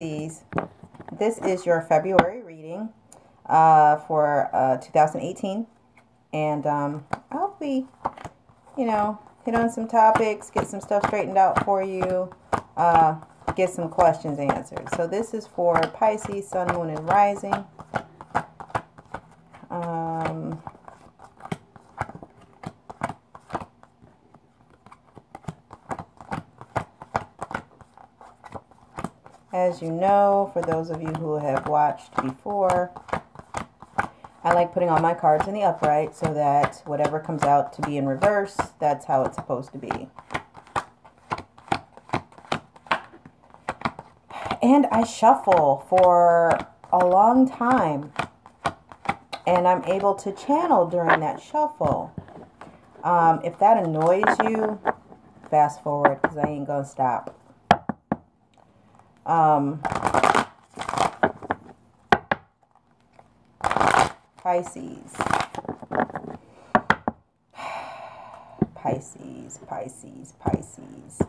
This is your February reading for 2018, and I'll be, hit on some topics, get some stuff straightened out for you, get some questions answered. So this is for Pisces, Sun, Moon, and Rising. As you know, for those of you who have watched before, I like putting all my cards in the upright so that whatever comes out to be in reverse, that's how it's supposed to be. And I shuffle for a long time, and I'm able to channel during that shuffle. If that annoys you, fast forward, because I ain't gonna stop. Pisces. Pisces, Pisces, Pisces.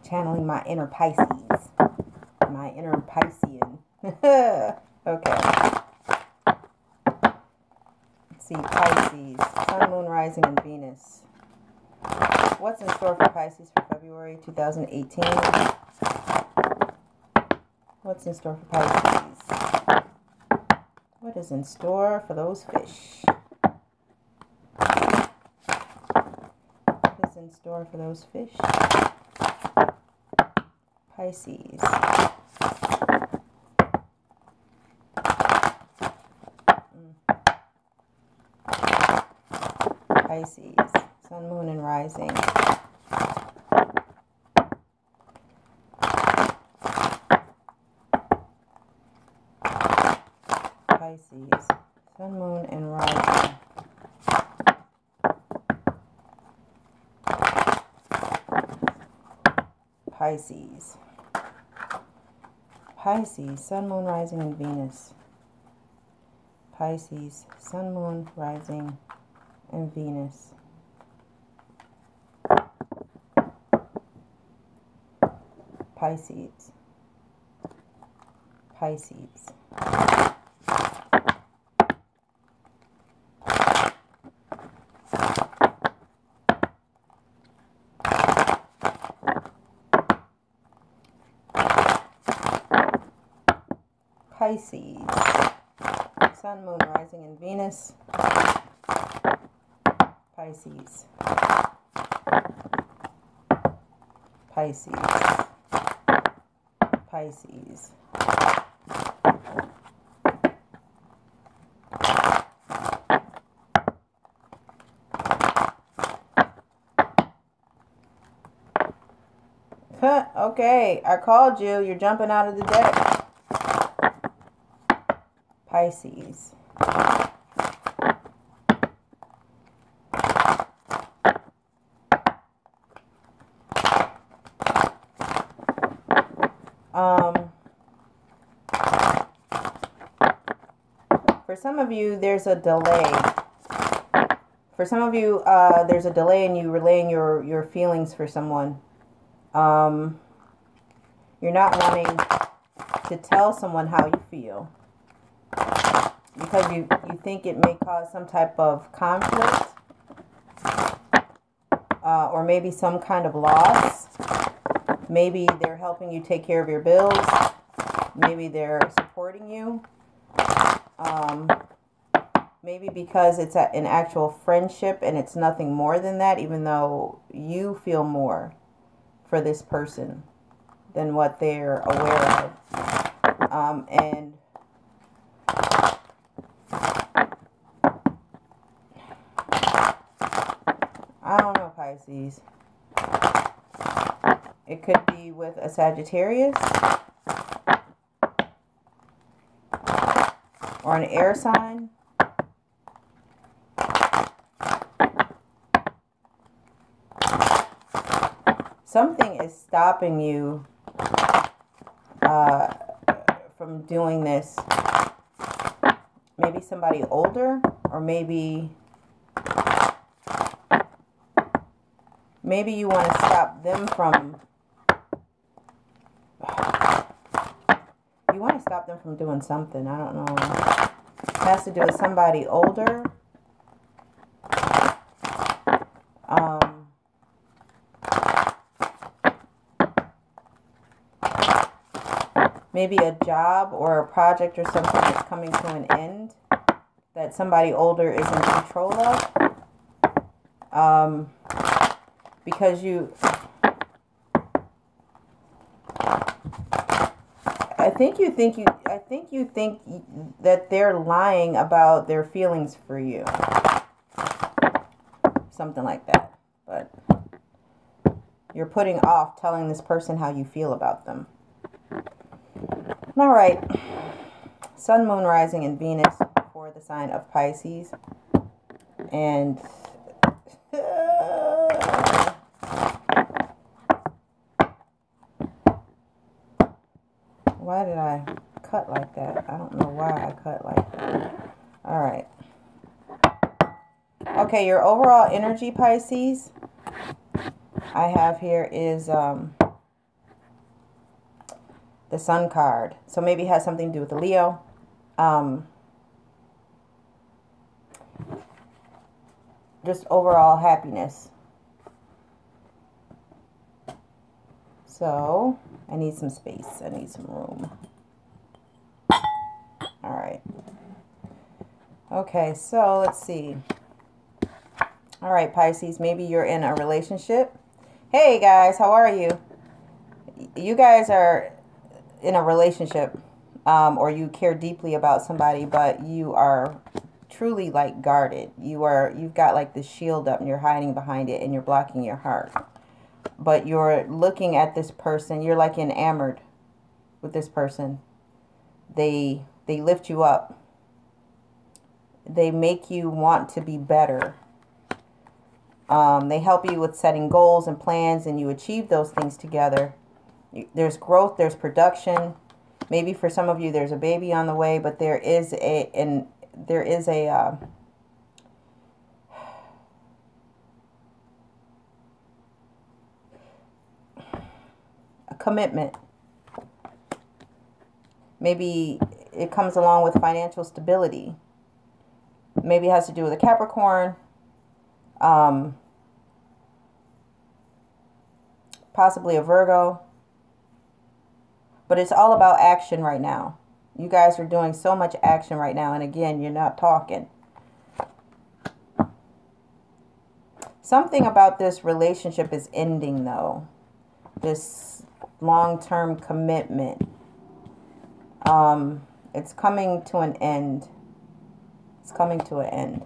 Channeling my inner Pisces. My inner Piscean. Okay. Let's see, Pisces. Sun, Moon, Rising, and Venus. What's in store for Pisces for February 2018? What's in store for Pisces? What is in store for those fish? What is in store for those fish? Pisces. Pisces. Sun, Moon, and Rising. Pisces. Sun, Moon, and Rising. Pisces. Pisces. Sun, Moon, Rising, and Venus. Pisces. Sun, Moon, Rising, and Venus. Pisces. Pisces. Pisces. Sun, Moon, Rising, and Venus. Pisces. Pisces. Pisces. Okay, I called you. You're jumping out of the deck. Pisces. For some of you, there's a delay. For some of you, there's a delay in you relaying your feelings for someone. You're not wanting to tell someone how you feel because you think it may cause some type of conflict or maybe some kind of loss. Maybe they're helping you take care of your bills. Maybe they're supporting you. Maybe because it's an actual friendship and it's nothing more than that, even though you feel more for this person than what they're aware of. And I don't know, Pisces. It could be with a Sagittarius or an air sign. Something is stopping you from doing this. Maybe somebody older, or maybe maybe you want to stop them from, doing something. I don't know. It has to do with somebody older. Maybe a job or a project or something that's coming to an end that somebody older is in control of. Because I think you think that they're lying about their feelings for you. Something like that. But you're putting off telling this person how you feel about them. All right. Sun, Moon, Rising, and Venus for the sign of Pisces. And why did I cut like that? I don't know why I cut like that. All right. Okay, your overall energy, Pisces, I have here is the Sun card. So maybe it has something to do with the Leo. Just overall happiness. So I need some space. I need some room. All right. Okay, so let's see. All right, Pisces, maybe you're in a relationship. Hey, guys, how are you? You guys are in a relationship, or you care deeply about somebody, but you are truly like guarded. You've got like this shield up and you're hiding behind it and you're blocking your heart. But you're looking at this person. You're like enamored with this person. They lift you up. They make you want to be better. They help you with setting goals and plans, and you achieve those things together. There's growth, there's production. Maybe for some of you there's a baby on the way, but there is a commitment. Maybe it comes along with financial stability. Maybe it has to do with a Capricorn. Possibly a Virgo. But it's all about action right now. You guys are doing so much action right now. And again, you're not talking. Something about this relationship is ending, though. This long-term commitment. It's coming to an end. It's coming to an end.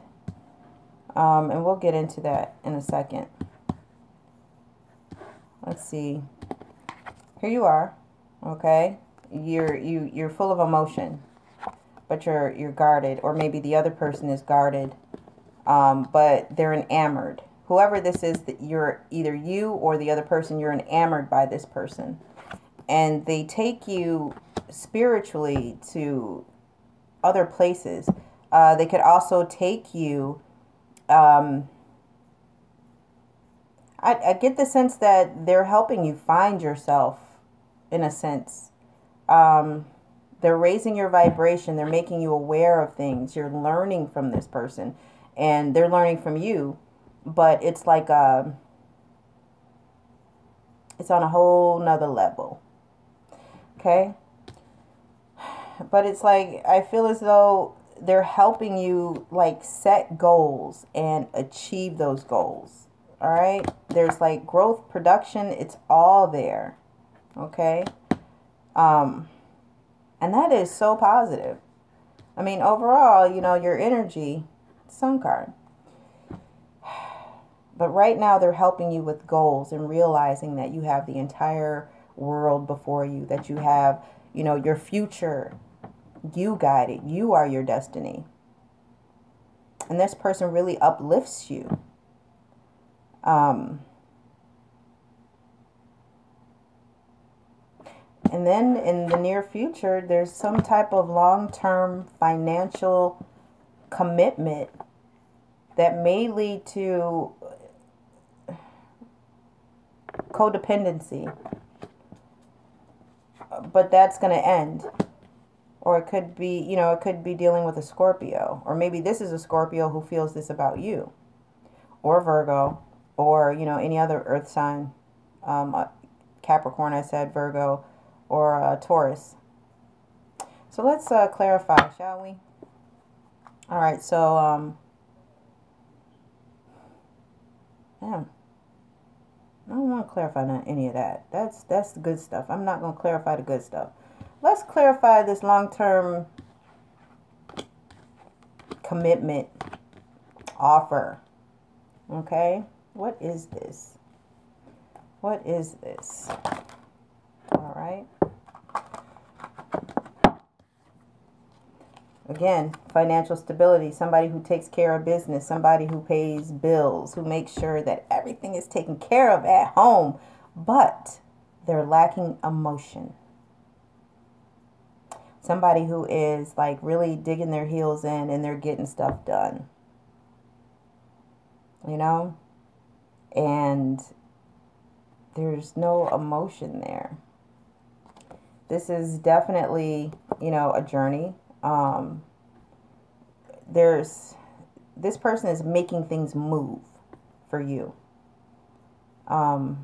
And we'll get into that in a second. Let's see. Here you are. Okay? You're full of emotion, but you're guarded, or maybe the other person is guarded. But they're enamored. Whoever this is, that you're either you or the other person, you're enamored by this person. And they take you spiritually to other places. They could also take you, I get the sense that they're helping you find yourself, in a sense. They're raising your vibration. They're making you aware of things. You're learning from this person, and they're learning from you. But it's like it's on a whole nother level. Okay? But it's like, I feel as though they're helping you like set goals and achieve those goals. All right? There's like growth, production, it's all there. Okay? And that is so positive. I mean, overall, you know, your energy, Sun card. But right now they're helping you with goals and realizing that you have the entire world before you, that you have, you know, your future. You guide it. You are your destiny. And this person really uplifts you. And then in the near future, there's some type of long-term financial commitment that may lead to codependency. But that's going to end. Or it could be, you know, it could be dealing with a Scorpio. Or maybe this is a Scorpio who feels this about you. Or Virgo. Or, you know, any other earth sign. Capricorn, I said, Virgo. Or Taurus. So let's clarify, shall we? All right, so, yeah. I don't want to clarify any of that. That's the good stuff. I'm not going to clarify the good stuff. Let's clarify this long-term commitment offer. Okay? What is this? What is this? All right. Again, financial stability, somebody who takes care of business, somebody who pays bills, who makes sure that everything is taken care of at home, but they're lacking emotion. Somebody who is like really digging their heels in and they're getting stuff done. You know? And there's no emotion there. This is definitely, you know, a journey. This person is making things move for you. And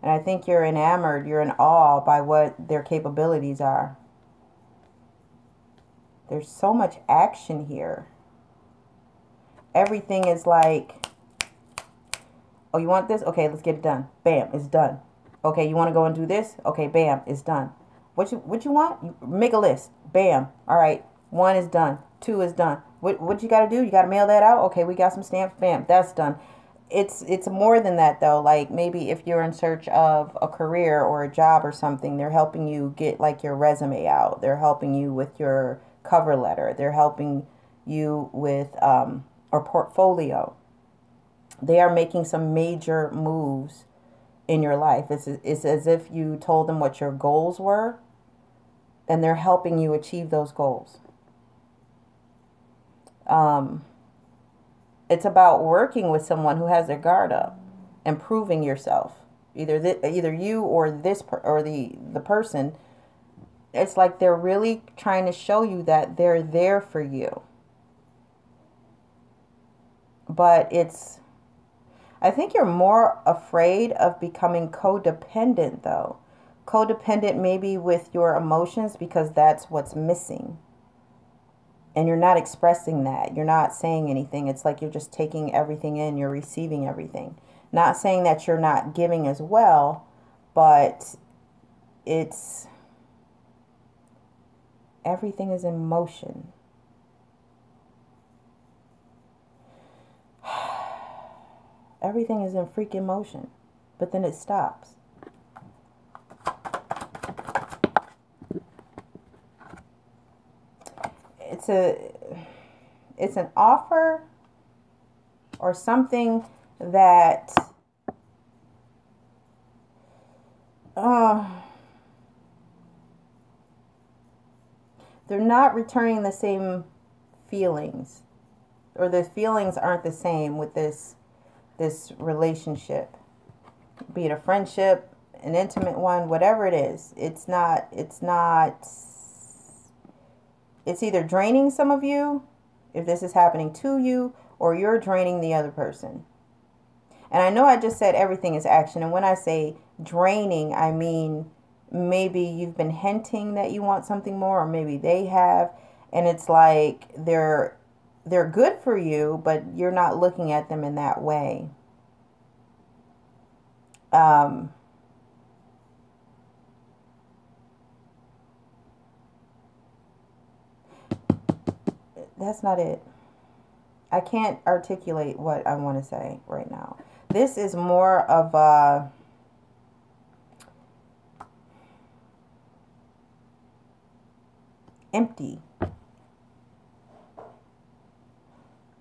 I think you're enamored, you're in awe by what their capabilities are. There's so much action here. Everything is like, oh, you want this? Okay, let's get it done. Bam, it's done. Okay, you want to go and do this? Okay, bam, it's done. What you want? You make a list. Bam. All right. 1 is done. 2 is done. What you got to do? You got to mail that out? Okay, we got some stamps. Bam, that's done. It's more than that, though. Like, maybe if you're in search of a career or a job or something, they're helping you get, like, your resume out. They're helping you with your cover letter. They're helping you with or portfolio. They are making some major moves in your life. It's as if you told them what your goals were, and they're helping you achieve those goals. It's about working with someone who has their guard up, improving yourself. Either you or the person. It's like they're really trying to show you that they're there for you. But I think you're more afraid of becoming codependent, though. Codependent maybe with your emotions, because that's what's missing. And you're not expressing that. You're not saying anything. It's like you're just taking everything in. You're receiving everything. Not saying that you're not giving as well, but everything is in motion. Everything is in freaking motion, but then it stops. It's an offer or something that they're not returning the same feelings, or the feelings aren't the same with this relationship, be it a friendship, an intimate one, whatever it is. It's either draining some of you, if this is happening to you, or you're draining the other person. And I know I just said everything is action, and when I say draining, I mean maybe you've been hinting that you want something more, or maybe they have, and it's like they're good for you, but you're not looking at them in that way. That's not it. I can't articulate what I want to say right now. This is more of a empty.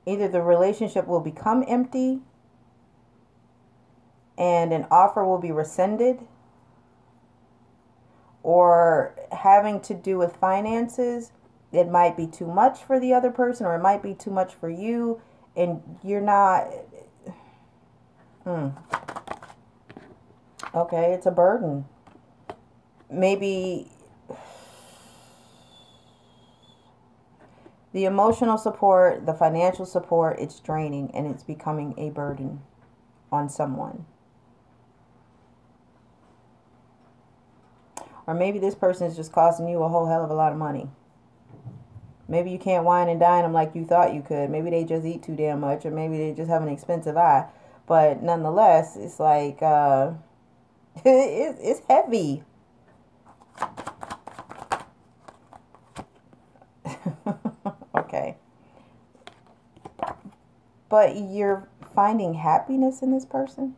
Either the relationship will become empty and an offer will be rescinded, or having to do with finances. It might be too much for the other person, or it might be too much for you, and you're not. Okay, it's a burden. Maybe the emotional support, the financial support, it's draining and it's becoming a burden on someone. Or maybe this person is just costing you a whole hell of a lot of money. Maybe you can't wine and dine them like you thought you could. Maybe they just eat too damn much, or maybe they just have an expensive eye. But nonetheless, it's like, it's heavy. Okay. But you're finding happiness in this person,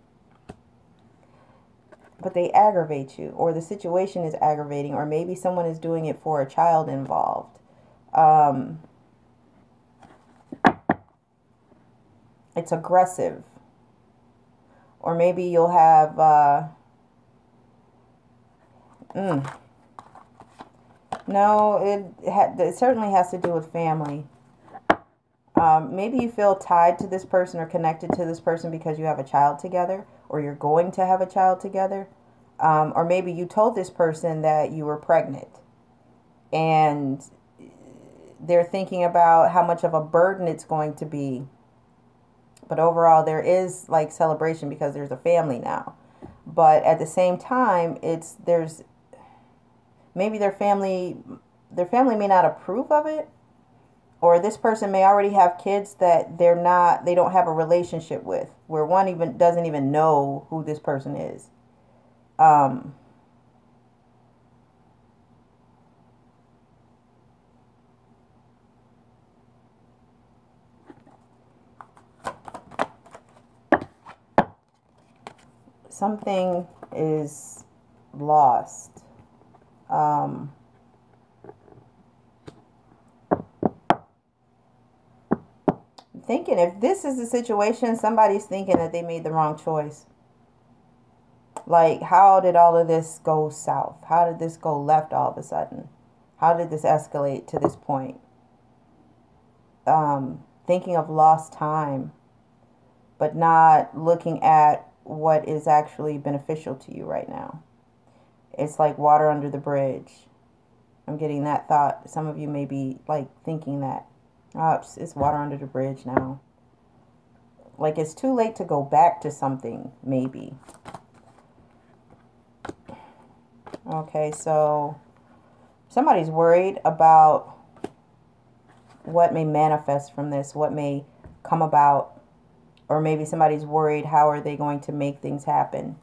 but they aggravate you, or the situation is aggravating, or maybe someone is doing it for a child involved. It's aggressive. Or maybe you'll have, no, it certainly has to do with family. Maybe you feel tied to this person or connected to this person because you have a child together, or you're going to have a child together. Or maybe you told this person that you were pregnant, and they're thinking about how much of a burden it's going to be. But overall, there is like celebration because there's a family now. But at the same time, there's maybe their family may not approve of it, or this person may already have kids that they don't have a relationship with, where one even doesn't even know who this person is. Something is lost. Thinking if this is the situation, somebody's thinking that they made the wrong choice. Like, how did all of this go south? How did this go left all of a sudden? How did this escalate to this point? Thinking of lost time, but not looking at what is actually beneficial to you right now. It's like water under the bridge. I'm getting that thought. Some of you may be like thinking that, oh, it's water under the bridge now. Like it's too late to go back to something, maybe. Okay, so somebody's worried about what may manifest from this, what may come about. Or maybe somebody's worried, how are they going to make things happen?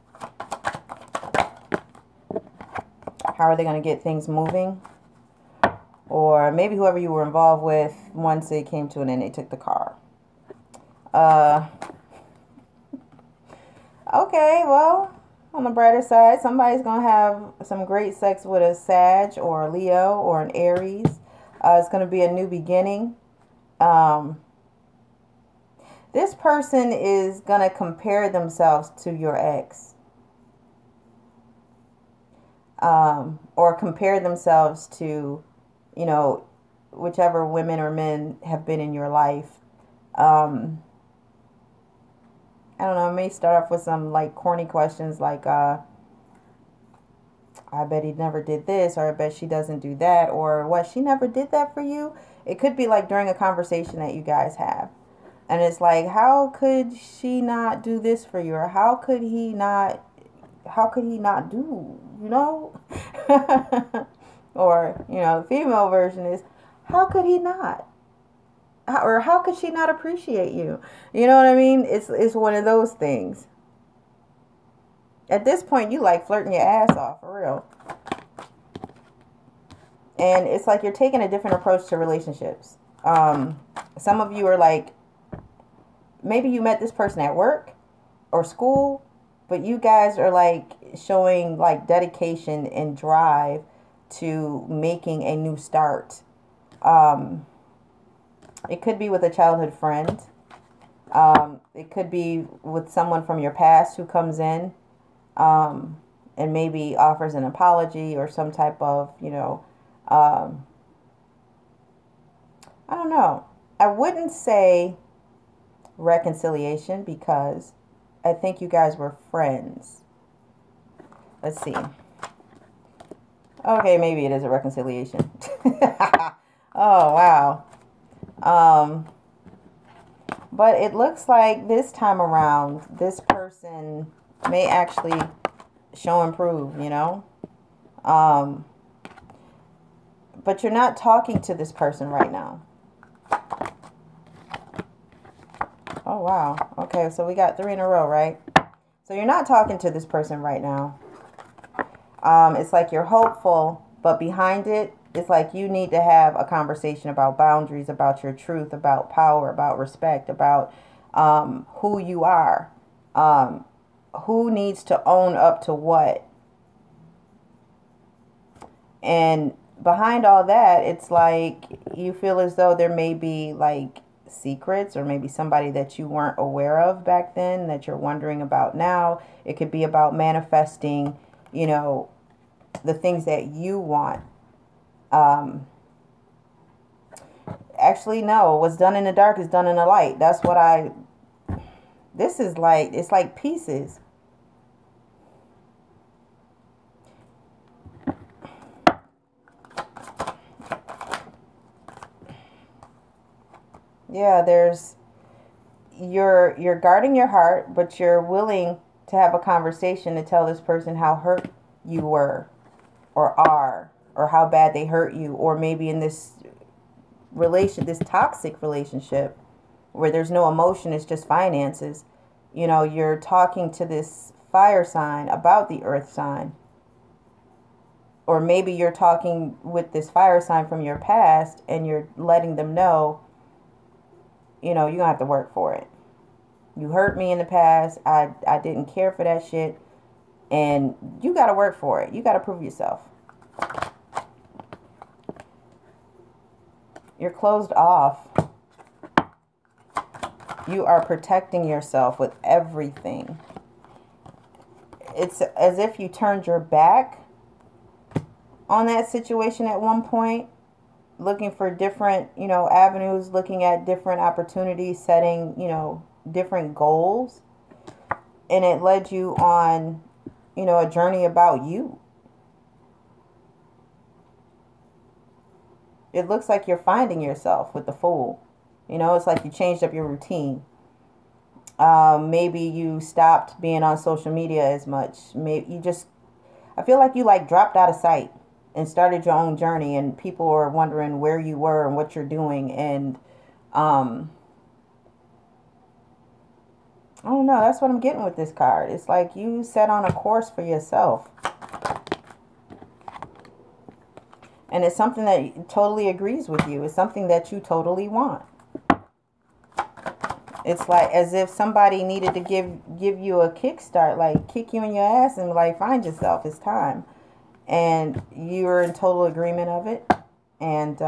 How are they going to get things moving? Or maybe whoever you were involved with, once it came to an end, they took the car. Okay, well, on the brighter side, somebody's going to have some great sex with a Sag or a Leo or an Aries. It's going to be a new beginning. This person is going to compare themselves to your ex. Or compare themselves to, you know, whichever women or men have been in your life. I don't know, I may start off with some like corny questions like, I bet he never did this, or I bet she doesn't do that, or what, she never did that for you? It could be like during a conversation that you guys have. And it's like, how could she not do this for you? Or how could he not do, you know? Or, you know, the female version is, how could he not? Or how could she not appreciate you? You know what I mean? It's one of those things. At this point, you like flirting your ass off, for real. And it's like you're taking a different approach to relationships. Some of you are like, maybe you met this person at work or school, but you guys are like showing like dedication and drive to making a new start. It could be with a childhood friend. It could be with someone from your past who comes in and maybe offers an apology or some type of, you know, I don't know. I wouldn't say reconciliation because I think you guys were friends. Let's see. Okay, maybe it is a reconciliation. Oh, wow. But it looks like this time around, this person may actually show and prove, you know. But you're not talking to this person right now. Oh, wow. Okay, so we got 3 in a row, right? So you're not talking to this person right now. It's like you're hopeful, but behind it, it's like you need to have a conversation about boundaries, about your truth, about power, about respect, about who you are. Who needs to own up to what. And behind all that, it's like you feel as though there may be like secrets, or maybe somebody that you weren't aware of back then that you're wondering about now. It could be about manifesting, you know, the things that you want. Actually, no, what's done in the dark is done in the light. That's what this is like, it's like pieces. Yeah, you're guarding your heart, but you're willing to have a conversation to tell this person how hurt you were or are, or how bad they hurt you, or maybe in this toxic relationship where there's no emotion, it's just finances. You know, you're talking to this fire sign about the earth sign. Or maybe you're talking with this fire sign from your past and you're letting them know, you know, you're going to have to work for it. You hurt me in the past. I didn't care for that shit. And you got to work for it. You got to prove yourself. You're closed off. You are protecting yourself with everything. It's as if you turned your back on that situation at one point, looking for different, you know, avenues, looking at different opportunities, setting, you know, different goals. And it led you on, you know, a journey about you. It looks like you're finding yourself with the Fool. You know, it's like you changed up your routine. Maybe you stopped being on social media as much. Maybe you just, I feel like you like dropped out of sight and started your own journey, and people are wondering where you were and what you're doing. And I don't know, that's what I'm getting with this card. It's like you set on a course for yourself. And it's something that totally agrees with you. It's something that you totally want. It's like as if somebody needed to give you a kickstart, like kick you in your ass and like find yourself. It's time. And you're in total agreement of it. And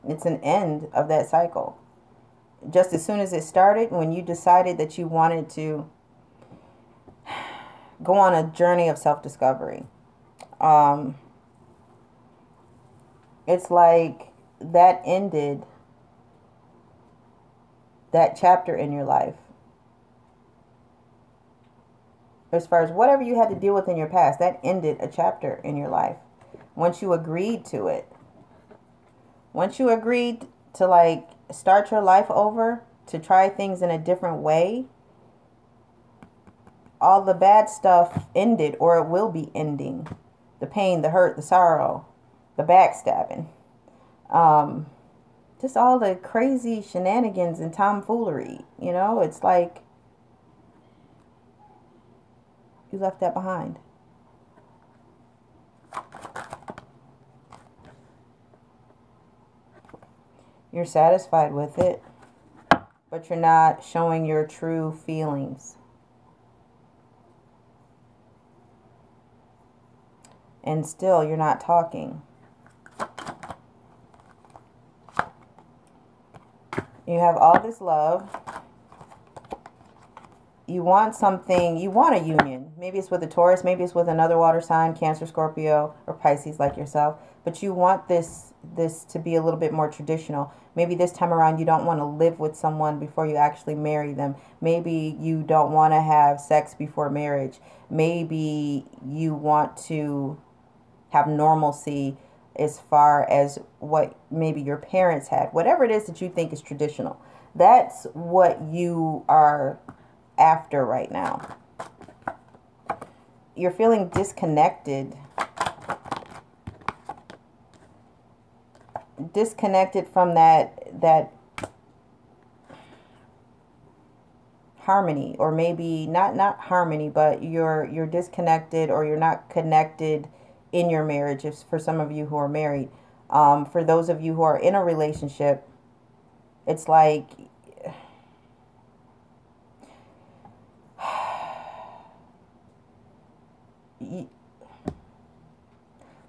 it's an end of that cycle. Just as soon as it started, when you decided that you wanted to go on a journey of self-discovery, it's like that ended that chapter in your life. As far as whatever you had to deal with in your past, that ended a chapter in your life. Once you agreed to it. Once you agreed to like start your life over, to try things in a different way, all the bad stuff ended, or it will be ending. The pain, the hurt, the sorrow, the backstabbing. Just all the crazy shenanigans and tomfoolery. You know, it's like you left that behind. You're satisfied with it, but you're not showing your true feelings. And still, you're not talking. You have all this love. You want something, you want a union. Maybe it's with a Taurus, maybe it's with another water sign, Cancer, Scorpio, or Pisces like yourself. But you want this to be a little bit more traditional. Maybe this time around you don't want to live with someone before you actually marry them. Maybe you don't want to have sex before marriage. Maybe you want to have normalcy as far as what maybe your parents had. Whatever it is that you think is traditional. That's what you are after right now. You're feeling disconnected. Disconnected from that harmony, or maybe not harmony, but you're disconnected, or you're not connected in your marriage. If for some of you who are married, for those of you who are in a relationship, it's like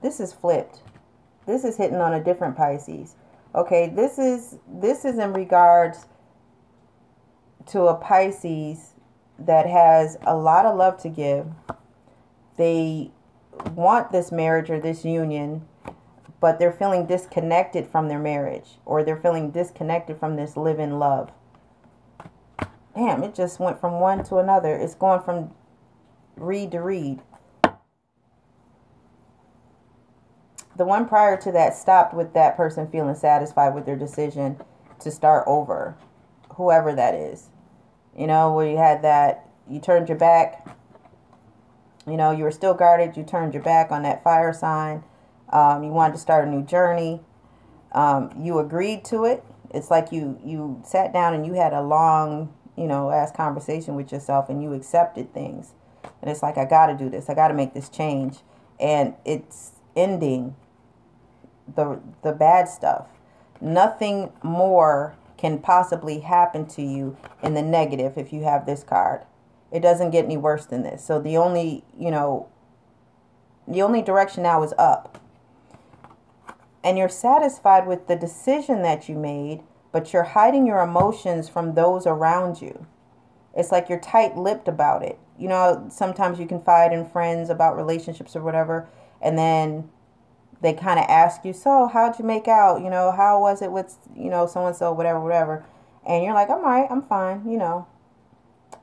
this is flipped. This is hitting on a different Pisces. Okay, this is in regards to a Pisces that has a lot of love to give. They want this marriage or this union, but they're feeling disconnected from their marriage, or they're feeling disconnected from this live-in love. Damn, it just went from one to another. It's going from read to read. The one prior to that stopped with that person feeling satisfied with their decision to start over. Whoever that is. You know, where you had that, you turned your back. You know, you were still guarded. You turned your back on that fire sign. You wanted to start a new journey. You agreed to it. It's like you sat down and you had a long, ass conversation with yourself, and you accepted things. And it's like, I got to do this. I got to make this change. And it's ending the bad stuff. Nothing more can possibly happen to you in the negative if you have this card. It doesn't get any worse than this. So the only direction now is up. And you're satisfied with the decision that you made, but you're hiding your emotions from those around you. It's like you're tight-lipped about it. You know, sometimes you confide in friends about relationships or whatever, and then they kind of ask you, so how'd you make out? How was it with, so-and-so, whatever. And you're like, I'm all right, I'm fine,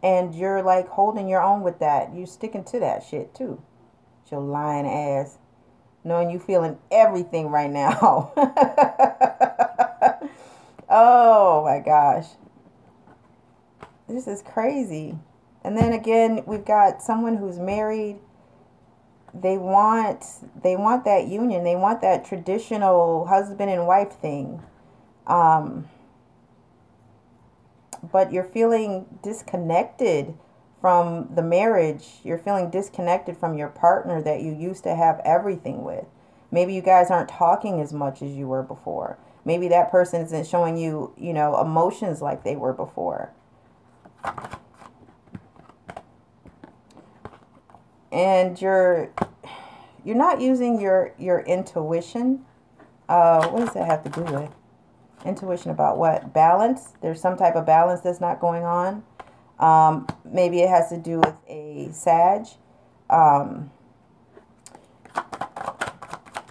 And you're like holding your own with that. You're sticking to that shit too. It's your lying ass. Knowing you feeling everything right now. Oh my gosh. This is crazy. And then again, we've got someone who's married. They want that union. They want that traditional husband and wife thing. But you're feeling disconnected from the marriage. You're feeling disconnected from your partner that you used to have everything with. Maybe you guys aren't talking as much as you were before. Maybe that person isn't showing you, emotions like they were before. And you're not using your intuition. What does that have to do with? Intuition about what? Balance? There's some type of balance that's not going on. Maybe it has to do with a Sag.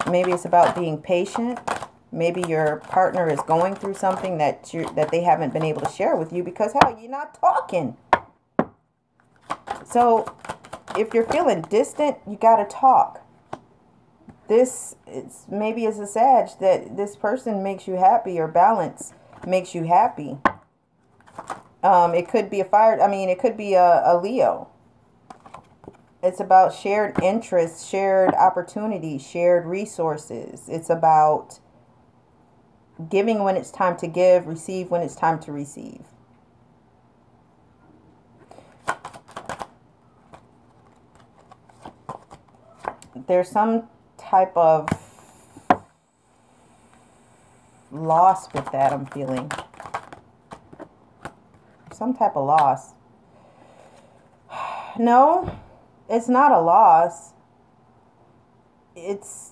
Maybe it's about being patient. Maybe your partner is going through something that they haven't been able to share with you because, hell, you're not talking. So if you're feeling distant, you got to talk. Maybe it's a Sag that this person makes you happy, or balance makes you happy. It could be it could be a Leo. It's about shared interests, shared opportunities, shared resources. It's about giving when it's time to give, receive when it's time to receive. There's some type of loss with that, I'm feeling. Some type of loss. No, it's not a loss. It's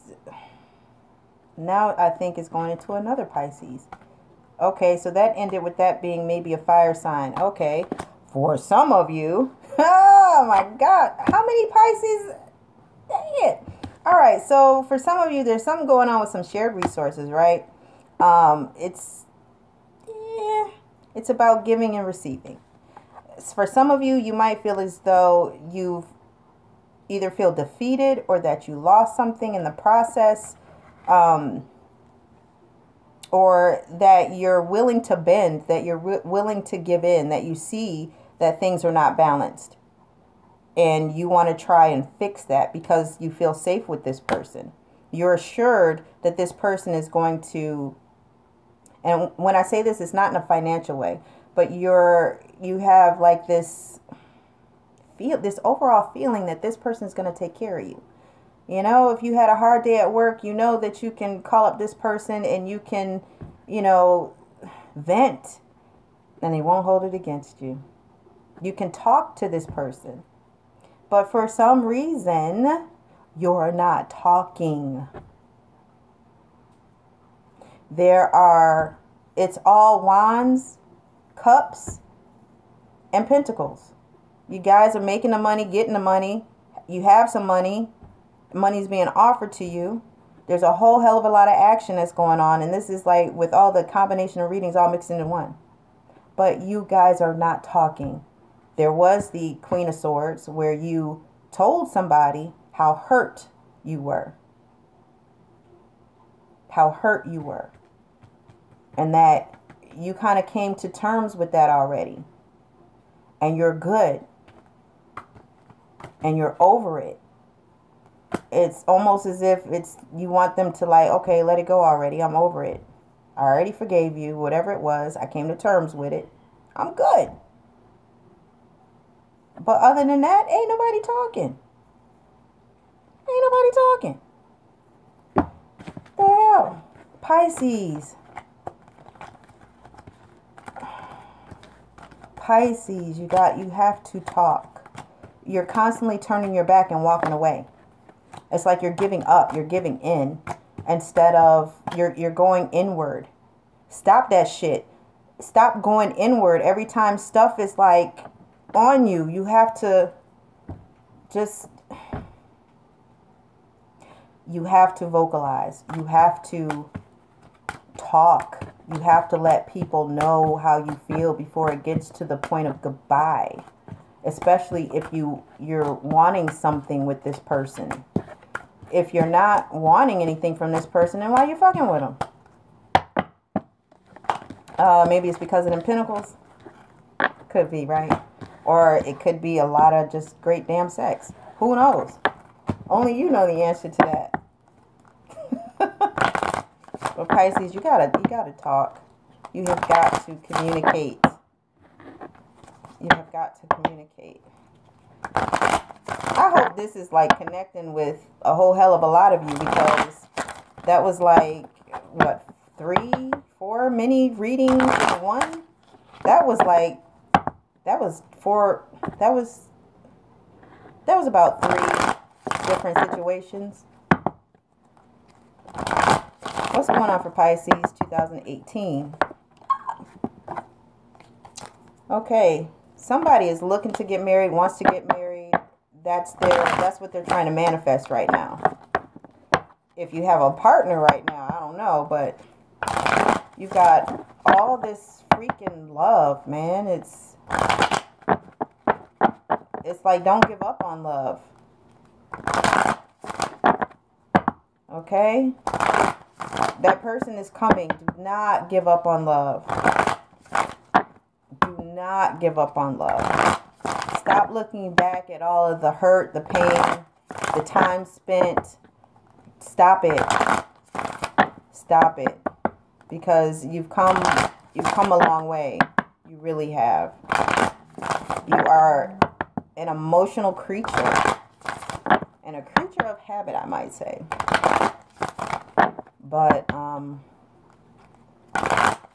now I think it's going into another Pisces. Okay, so that ended with that being maybe a fire sign. Okay, For some of you, oh my God, how many Pisces? Dang it. All right, so for some of you, there's something going on with some shared resources, right? It's about giving and receiving. For some of you, you might feel as though you've either feel defeated or that you lost something in the process, or that you're willing to bend, that you're willing to give in, that you see that things are not balanced. And you want to try and fix that because you feel safe with this person. You're assured that this person is going to, and when I say this, it's not in a financial way, but you have like this overall feeling that this person is going to take care of you. You know, if you had a hard day at work, you know that you can call up this person and you can, you know, vent, and they won't hold it against you. You can talk to this person. But for some reason, you're not talking. It's all wands, cups, and pentacles. You guys are making the money, getting the money. You have some money. Money's being offered to you. There's a whole hell of a lot of action that's going on. And this is like with all the combination of readings all mixed into one. But you guys are not talking. There was the Queen of Swords where you told somebody how hurt you were. How hurt you were. And that you kind of came to terms with that already. And you're good. And you're over it. It's almost as if you want them to like, okay, let it go already. I'm over it. I already forgave you. Whatever it was, I came to terms with it. I'm good. But other than that, ain't nobody talking. Ain't nobody talking. The hell? Pisces. Pisces, you have to talk. You're constantly turning your back and walking away. It's like you're giving up, you're giving in, instead of you're going inward. Stop that shit. Stop going inward every time stuff is like on you. You have to vocalize. You have to talk. You have to let people know how you feel before it gets to the point of goodbye. Especially if you're wanting something with this person. If you're not wanting anything from this person, then why are you fucking with them? Maybe it's because of them pentacles. Could be, right? Or it could be a lot of just great damn sex. Who knows? Only you know the answer to that. But Pisces, you gotta talk. You have got to communicate. You have got to communicate. I hope this is like connecting with a whole hell of a lot of you, because that was like, what, 3, 4 mini readings in one? That was about 3 different situations. What's going on for Pisces 2018? Okay, somebody is looking to get married, wants to get married. That's what they're trying to manifest right now. If you have a partner right now, I don't know, but you've got all this freaking love, man. It's like, don't give up on love. Okay? That person is coming. Do not give up on love. Do not give up on love. Stop looking back at all of the hurt, the pain, the time spent. Stop it. Stop it. Because you've come a long way. You really have. You are an emotional creature. And a creature of habit, I might say. But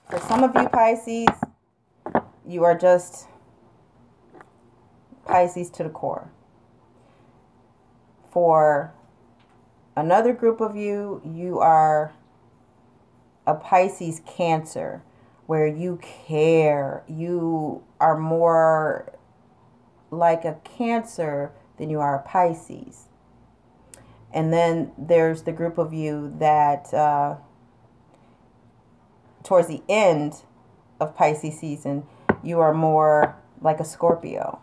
for some of you Pisces, you are just Pisces to the core. For another group of you, you are a Pisces Cancer, where you care. You are more like a Cancer than you are a Pisces. And then there's the group of you that towards the end of Pisces season, you are more like a Scorpio,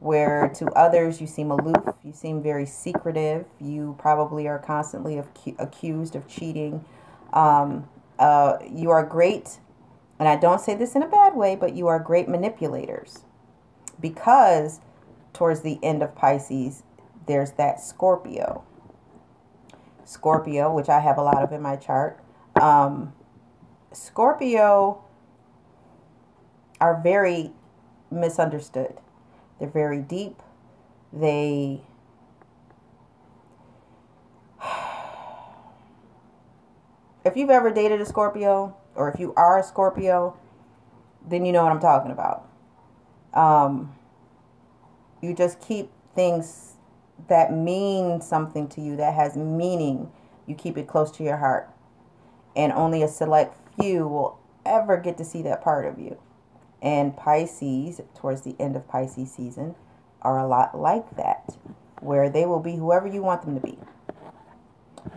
where to others you seem aloof, you seem very secretive, you probably are constantly accused of cheating. You are great, and I don't say this in a bad way, but you are great manipulators, because towards the end of Pisces, there's that Scorpio. Scorpio, which I have a lot of in my chart. Scorpio are very misunderstood. They're very deep. They if you've ever dated a Scorpio, or if you are a Scorpio, then you know what I'm talking about. You just keep things that mean something to you, that has meaning. You keep it close to your heart. And only a select few will ever get to see that part of you. And Pisces, towards the end of Pisces season, are a lot like that, where they will be whoever you want them to be.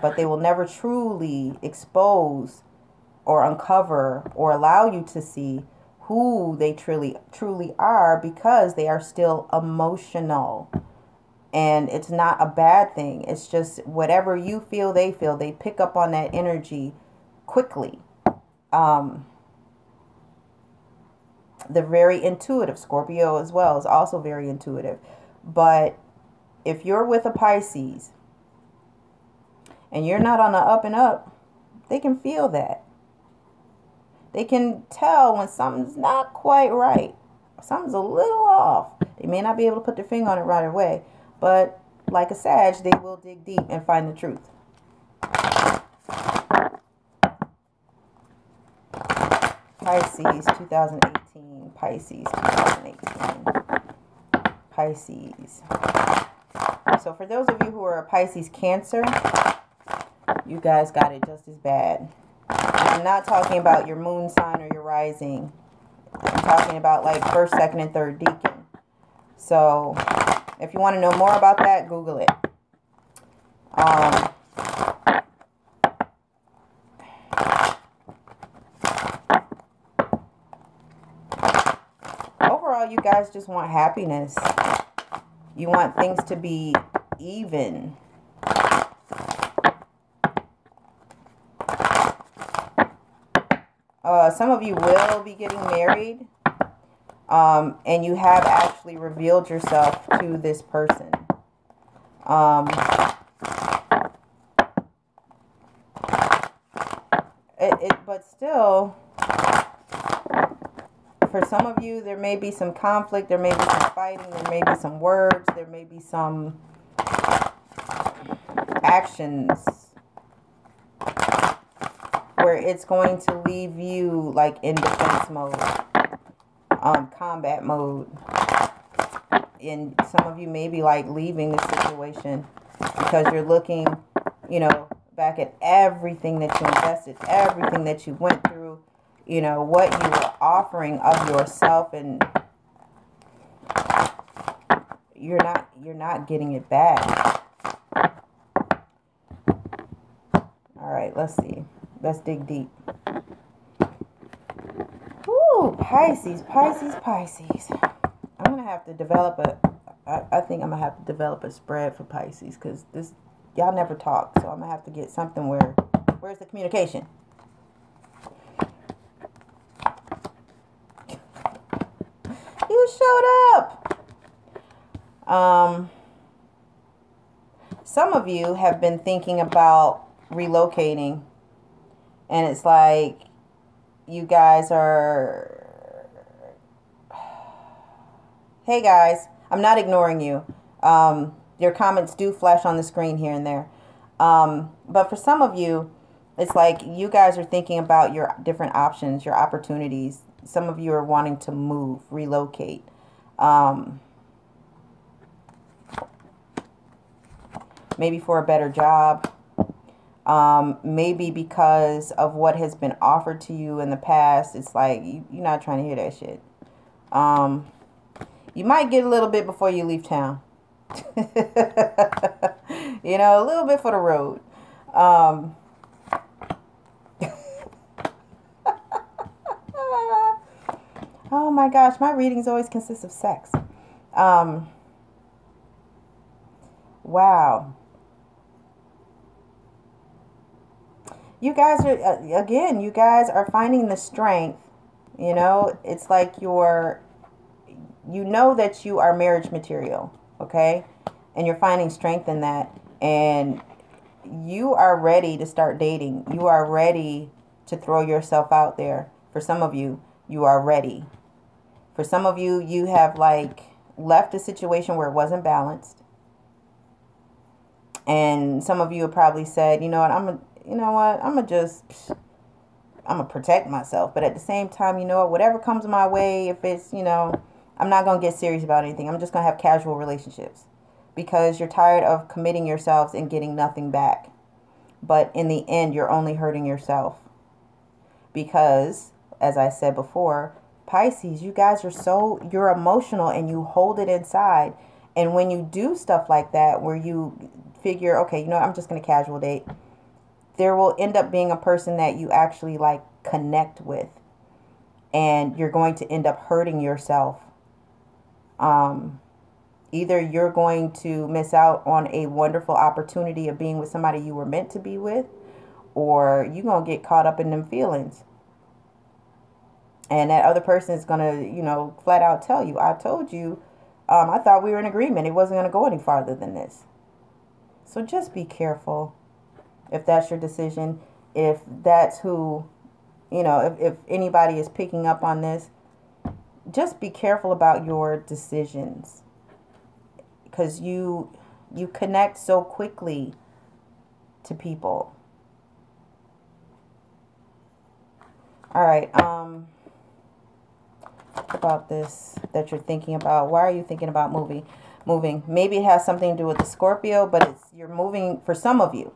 But they will never truly expose or uncover or allow you to see who they truly are, because they are still emotional. And it's not a bad thing. It's just whatever you feel, they feel. They pick up on that energy quickly. They're very intuitive. Scorpio as well is also very intuitive. But if you're with a Pisces and you're not on the up and up, they can feel that. They can tell when something's not quite right. Something's a little off. They may not be able to put their finger on it right away, but like a Sag, they will dig deep and find the truth. Pisces 2018. Pisces 2018. Pisces. So for those of you who are a Pisces Cancer, you guys got it just as bad. And I'm not talking about your moon sign or your rising. I'm talking about like first, second, and third decan. So if you want to know more about that, Google it. Overall, you guys just want happiness. You want things to be even. Some of you will be getting married. And you have actually revealed yourself to this person. But still, for some of you, there may be some conflict, there may be some fighting, there may be some words, there may be some actions where it's going to leave you like in defense mode. Combat mode. And some of you may be like leaving the situation because you're looking, you know, back at everything that you invested, everything that you went through, you know, what you were offering of yourself, and you're not getting it back. All right, let's see. Let's dig deep. Ooh, Pisces, Pisces, Pisces. I'm going to have to develop I think I'm going to have to develop a spread for Pisces, because this, y'all never talk. So I'm going to have to get something where's the communication? You showed up. Some of you have been thinking about relocating, and it's like, you guys are, hey guys, I'm not ignoring you. Your comments do flash on the screen here and there. But for some of you, it's like you guys are thinking about your different options, your opportunities. Some of you are wanting to move, relocate. Maybe for a better job. Maybe because of what has been offered to you in the past, it's like you're not trying to hear that shit. You might get a little bit before you leave town. You know, a little bit for the road. Oh my gosh, my readings always consist of sex. Wow. You guys are, again, you guys are finding the strength. You know, it's like you know that you are marriage material, okay? And you're finding strength in that. And you are ready to start dating. You are ready to throw yourself out there. For some of you, you are ready. For some of you, you have like left a situation where it wasn't balanced. And some of you have probably said, you know what, I'm gonna protect myself. But at the same time, you know what, whatever comes my way, if it's, you know, I'm not gonna get serious about anything. I'm just gonna have casual relationships. Because you're tired of committing yourselves and getting nothing back. But in the end, you're only hurting yourself. Because, as I said before, Pisces, you guys are you're emotional and you hold it inside. And when you do stuff like that, where you figure, okay, you know, I'm just going to casual date, there will end up being a person that you actually like connect with. And you're going to end up hurting yourself. Either you're going to miss out on a wonderful opportunity of being with somebody you were meant to be with, or you're going to get caught up in them feelings. And that other person is going to, you know, flat out tell you, I told you, I thought we were in agreement. It wasn't going to go any farther than this. So just be careful if that's your decision. If that's who, you know, if anybody is picking up on this, just be careful about your decisions. Because you connect so quickly to people. All right. About this that you're thinking about. Why are you thinking about moving? Maybe it has something to do with the Scorpio, but you're moving for some of you.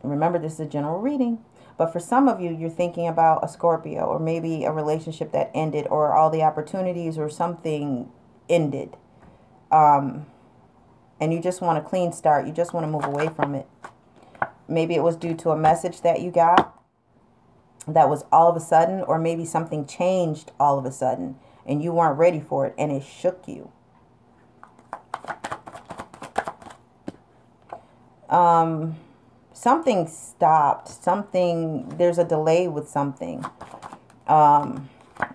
Remember, this is a general reading. But for some of you, you're thinking about a Scorpio, or maybe a relationship that ended, or all the opportunities or something ended. And you just want a clean start. You just want to move away from it. Maybe it was due to a message that you got that was all of a sudden, or maybe something changed all of a sudden and you weren't ready for it and it shook you. Something stopped. There's a delay with something.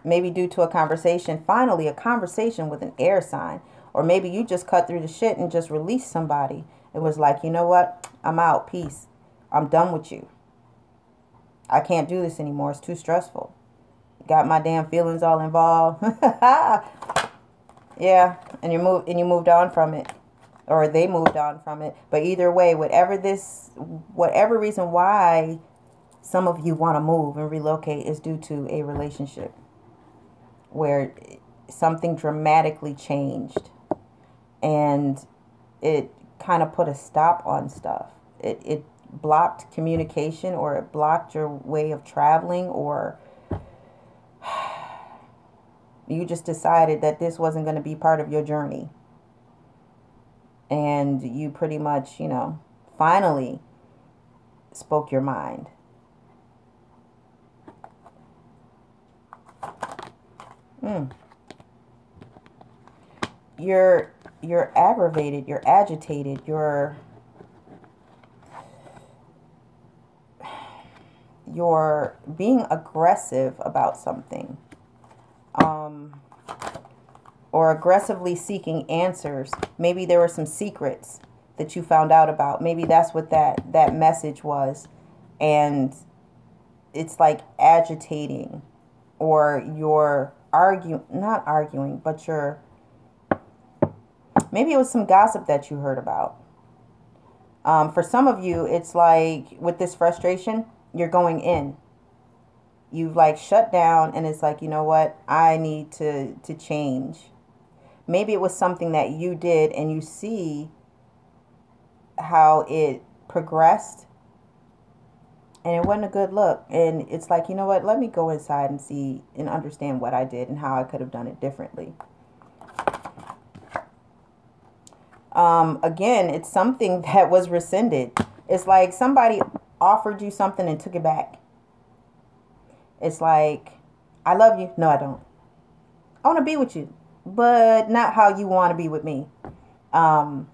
Maybe due to a conversation, finally a conversation with an air sign. Or maybe you just cut through the shit and just released somebody. It was like, you know what? I'm out. Peace. I'm done with you. I can't do this anymore. It's too stressful. Got my damn feelings all involved. Yeah. And you moved on from it. Or they moved on from it. But either way, whatever reason why some of you want to move and relocate is due to a relationship where something dramatically changed. And it kind of put a stop on stuff. It blocked communication, or it blocked your way of traveling, or you just decided that this wasn't going to be part of your journey. And you pretty much, you know, finally spoke your mind. You're aggravated, you're agitated, you're being aggressive about something. Or aggressively seeking answers. Maybe there were some secrets that you found out about. Maybe that's what that message was. And it's like agitating. Or you're not arguing, but maybe it was some gossip that you heard about. For some of you, it's like with this frustration, you're going in. You've like shut down, and it's like, you know what? I need to change. Maybe it was something that you did and you see how it progressed, And it wasn't a good look. And it's like, you know what? Let me go inside and see and understand what I did and how I could have done it differently. Again, it's something that was rescinded. It's like somebody offered you something and took it back. It's like, I love you. No, I don't. I want to be with you, but not how you want to be with me. You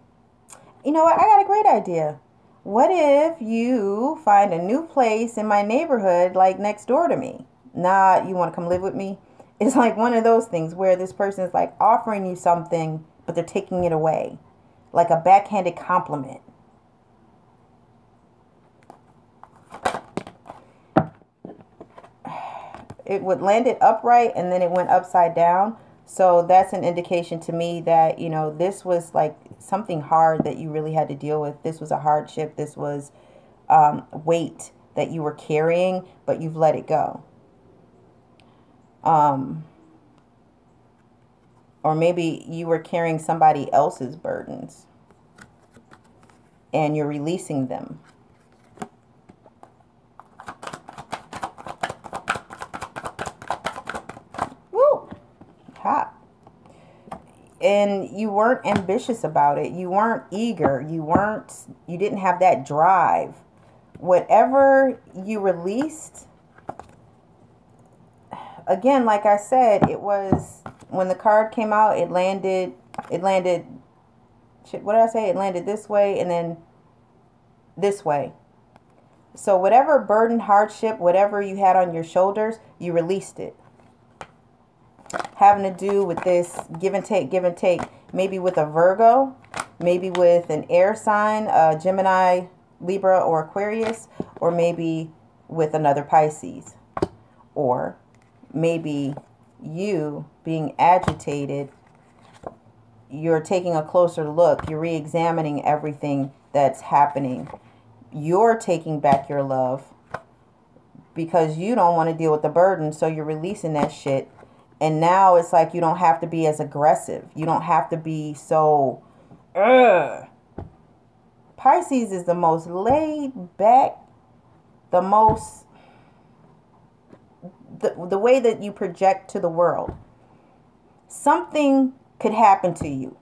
know what? I got a great idea. What if you find a new place in my neighborhood, like next door to me? Nah, you want to come live with me? It's like one of those things where this person is like offering you something, but they're taking it away. Like a backhanded compliment. It would land it upright and then it went upside down. So that's an indication to me that, you know, this was like something hard that you really had to deal with. This was a hardship. This was weight that you were carrying, but you've let it go. Or maybe you were carrying somebody else's burdens and you're releasing them. Woo! Hot. And you weren't ambitious about it. You weren't eager. You didn't have that drive. Whatever you released, again, like I said, it was, when the card came out, it landed, shit, what did I say? It landed this way and then this way. So whatever burden, hardship, whatever you had on your shoulders, you released it. Having to do with this give and take, maybe with a Virgo, maybe with an air sign, Gemini, Libra, or Aquarius, or maybe with another Pisces, or maybe you being agitated, you're taking a closer look, you're re-examining everything that's happening. You're taking back your love because you don't want to deal with the burden, so you're releasing that shit. And now it's like you don't have to be as aggressive. You don't have to be so... Pisces is the most laid back, the most... The way that you project to the world. Something could happen to you.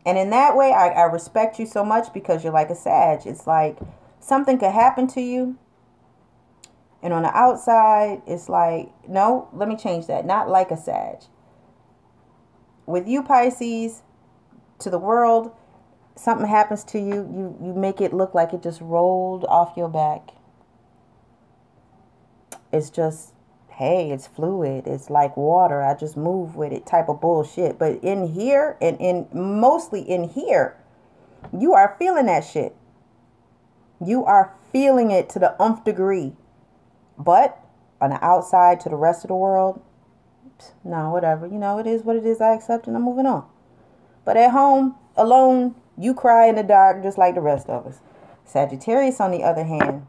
And in that way, I respect you so much because you're like a Sag. It's like something could happen to you. And on the outside, it's like, no, let me change that. Not like a Sag. With you, Pisces, to the world, something happens to you, you make it look like it just rolled off your back. It's just, hey, it's fluid. It's like water. I just move with it type of bullshit. But in here, and mostly in here, you are feeling that shit. You are feeling it to the nth degree. But on the outside to the rest of the world, no, whatever. You know, it is what it is. I accept and I'm moving on. But at home, alone, you cry in the dark just like the rest of us. Sagittarius, on the other hand,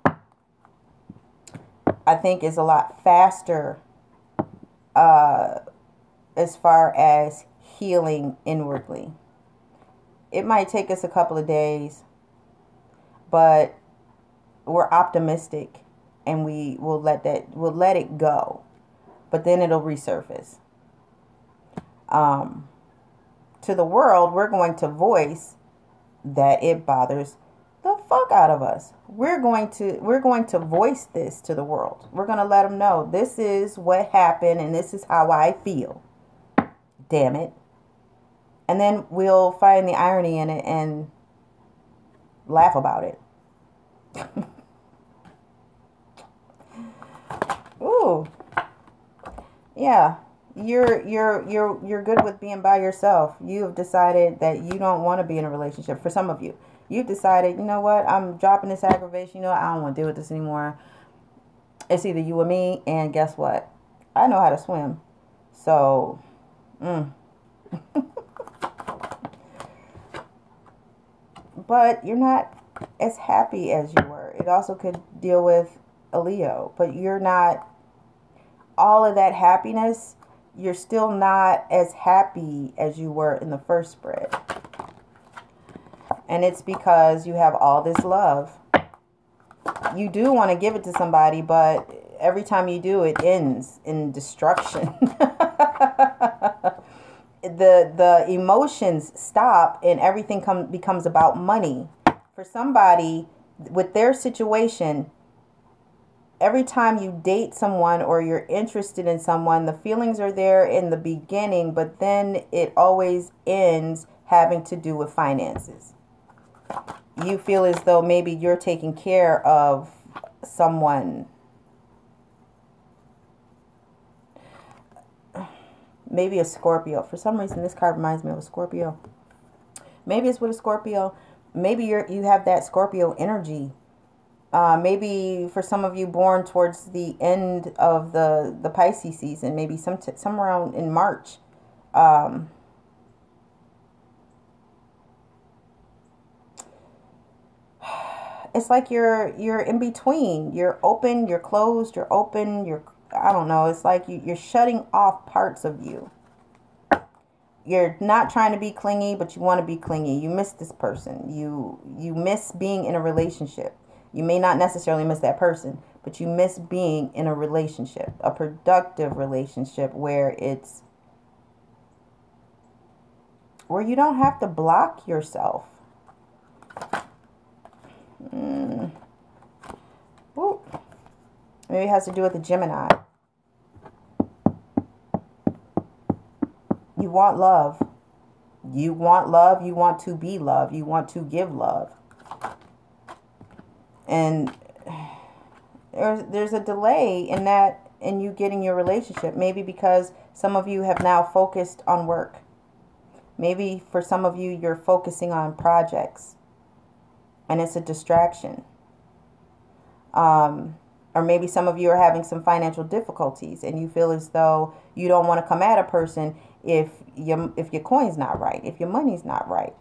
I think is a lot faster as far as healing inwardly. It might take us a couple of days, but we're optimistic and we'll let it go. But then it'll resurface. To the world, we're going to voice that it bothers the fuck out of us. We're going to voice this to the world. We're going to let them know this is what happened and this is how I feel. Damn it. And then we'll find the irony in it and laugh about it. Ooh. Yeah. You're good with being by yourself. You have decided that you don't want to be in a relationship. For some of you, you've decided, you know what, I'm dropping this aggravation. You know, I don't want to deal with this anymore. It's either you or me. And guess what? I know how to swim. So, but you're not as happy as you were. It also could deal with a Leo, but you're not all of that happiness. You're still not as happy as you were in the first spread. And it's because you have all this love. you do want to give it to somebody, but every time you do, it ends in destruction. The emotions stop and everything becomes about money. For somebody with their situation, every time you date someone or you're interested in someone, the feelings are there in the beginning, but then it always ends having to do with finances. You feel as though maybe you're taking care of someone. Maybe a Scorpio. For some reason, this card reminds me of a Scorpio. Maybe it's with a Scorpio. Maybe you have that Scorpio energy. Maybe for some of you born towards the end of the Pisces season, maybe somewhere around in March. It's like you're in between. You're open, you're closed, you're open, I don't know. It's like you're shutting off parts of you. You're not trying to be clingy, but you want to be clingy. You miss this person. You miss being in a relationship. You may not necessarily miss that person, but you miss being in a relationship, a productive relationship where you don't have to block yourself. Ooh. Maybe it has to do with the Gemini. You want love. You want love. You want to be loved. You want to give love. And there's a delay in that, in you getting your relationship. Maybe because some of you have now focused on work. Maybe for some of you, you're focusing on projects. And it's a distraction. Or maybe some of you are having some financial difficulties and you feel as though you don't want to come at a person if your coin's not right, if your money's not right.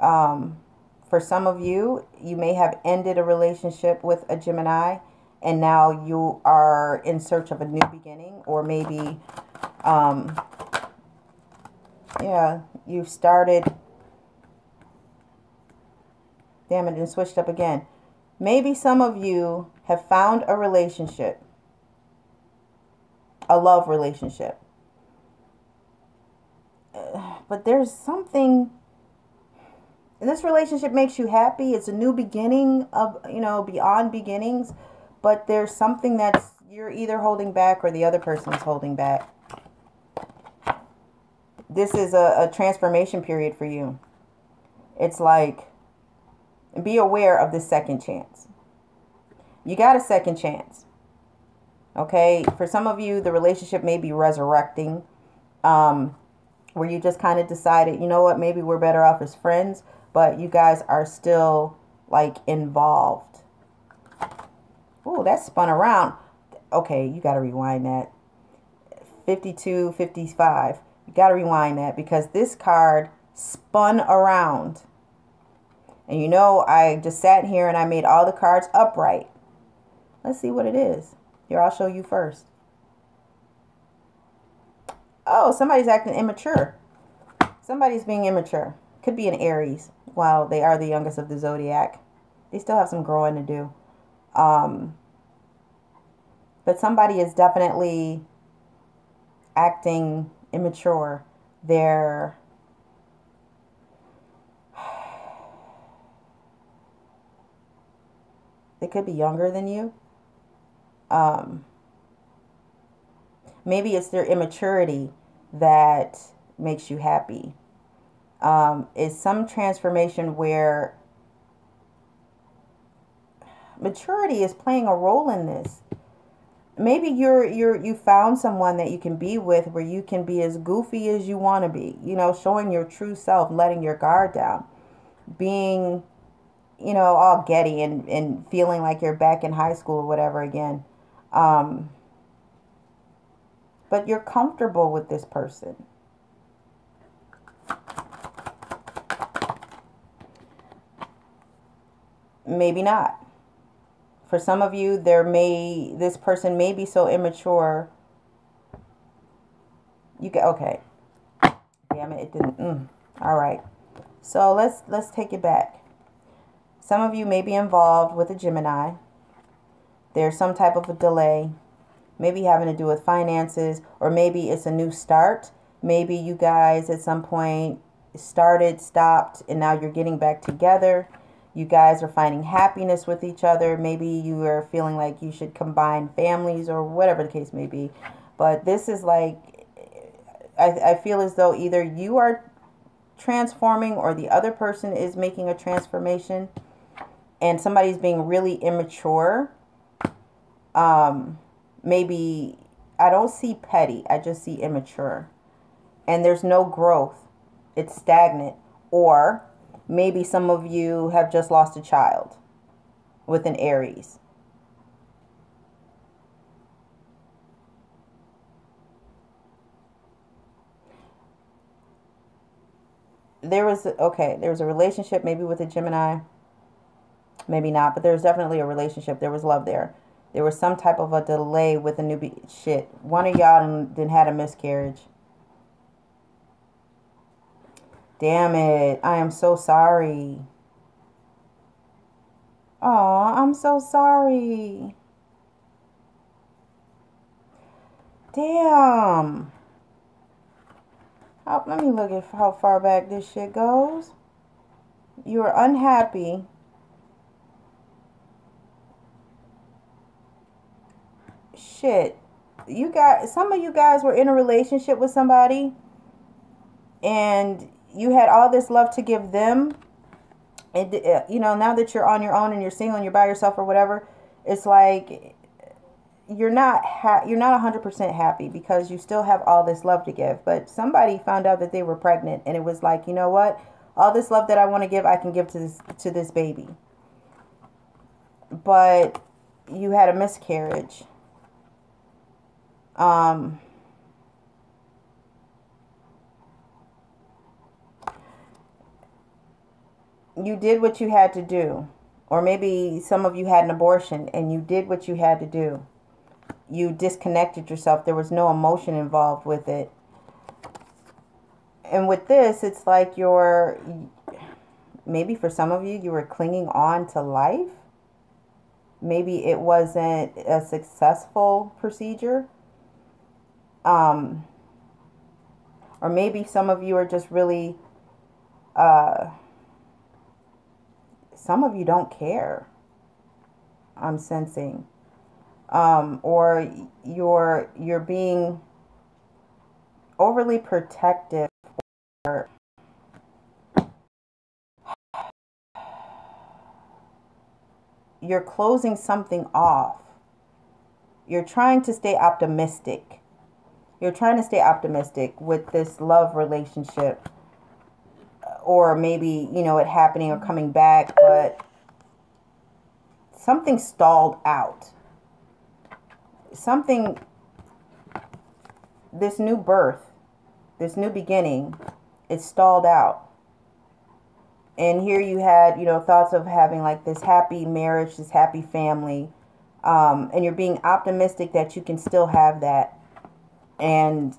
For some of you, you may have ended a relationship with a Gemini and now you are in search of a new beginning, or maybe, yeah, you've started. Damn it, and switched up again. Maybe some of you have found a relationship, a love relationship. But there's something, and this relationship makes you happy. It's a new beginning of, beyond beginnings. But there's something that's, you're either holding back or the other person is holding back. This is a transformation period for you. It's like, be aware of the second chance. You got a second chance. Okay? For some of you, the relationship may be resurrecting. Where you just kind of decided, you know what, maybe we're better off as friends. But you guys are still, like, involved. Ooh, that spun around. Okay, you got to rewind that. 52, 55. You got to rewind that because this card spun around. And I just sat here and I made all the cards upright. Let's see what it is. Here, I'll show you first. Oh, somebody's acting immature. Somebody's being immature. Could be an Aries. While they are the youngest of the zodiac, they still have some growing to do. But somebody is definitely acting immature. They could be younger than you. Maybe it's their immaturity that makes you happy. It's some transformation where maturity is playing a role in this. Maybe you found someone that you can be with where you can be as goofy as you want to be. Showing your true self, letting your guard down, being all giddy and feeling like you're back in high school or whatever again. But you're comfortable with this person. Maybe not. For some of you, this person may be so immature. Okay. Damn it, it didn't. All right. So let's take it back. Some of you may be involved with a Gemini. There's some type of a delay, maybe having to do with finances, or maybe it's a new start. Maybe you guys at some point started, stopped, and now you're getting back together. You guys are finding happiness with each other. Maybe you are feeling like you should combine families or whatever the case may be. But this is like, I feel as though either you are transforming or the other person is making a transformation, and somebody's being really immature. Maybe, I don't see petty, I just see immature. And there's no growth. It's stagnant. Or maybe some of you have just lost a child with an Aries. There was a relationship maybe with a Gemini. Maybe not, but there's definitely a relationship. There was love there. There was some type of a delay with a newbie. Shit. One of y'all didn't had a miscarriage. Damn it. I am so sorry. Oh, I'm so sorry. Damn. Let me look at how far back this shit goes. You were unhappy. Shit. Some of you guys were in a relationship with somebody, and you had all this love to give them. And now that you're on your own and you're single and you're by yourself or whatever, it's like you're not 100% happy because you still have all this love to give. But somebody found out that they were pregnant, and it was like, you know what? All this love that I want to give, I can give to this baby. But you had a miscarriage. You did what you had to do. Or maybe some of you had an abortion and you did what you had to do. You disconnected yourself. There was no emotion involved with it. And with this, it's like maybe for some of you, you were clinging on to life. Maybe it wasn't a successful procedure. Or maybe some of you are just really, some of you don't care, I'm sensing. Or you're being overly protective, or you're closing something off. You're trying to stay optimistic. You're trying to stay optimistic with this love relationship. Or maybe, it happening or coming back, but something stalled out. This new birth, this new beginning, it stalled out. And here you had, thoughts of having like this happy marriage, this happy family. And you're being optimistic that you can still have that. And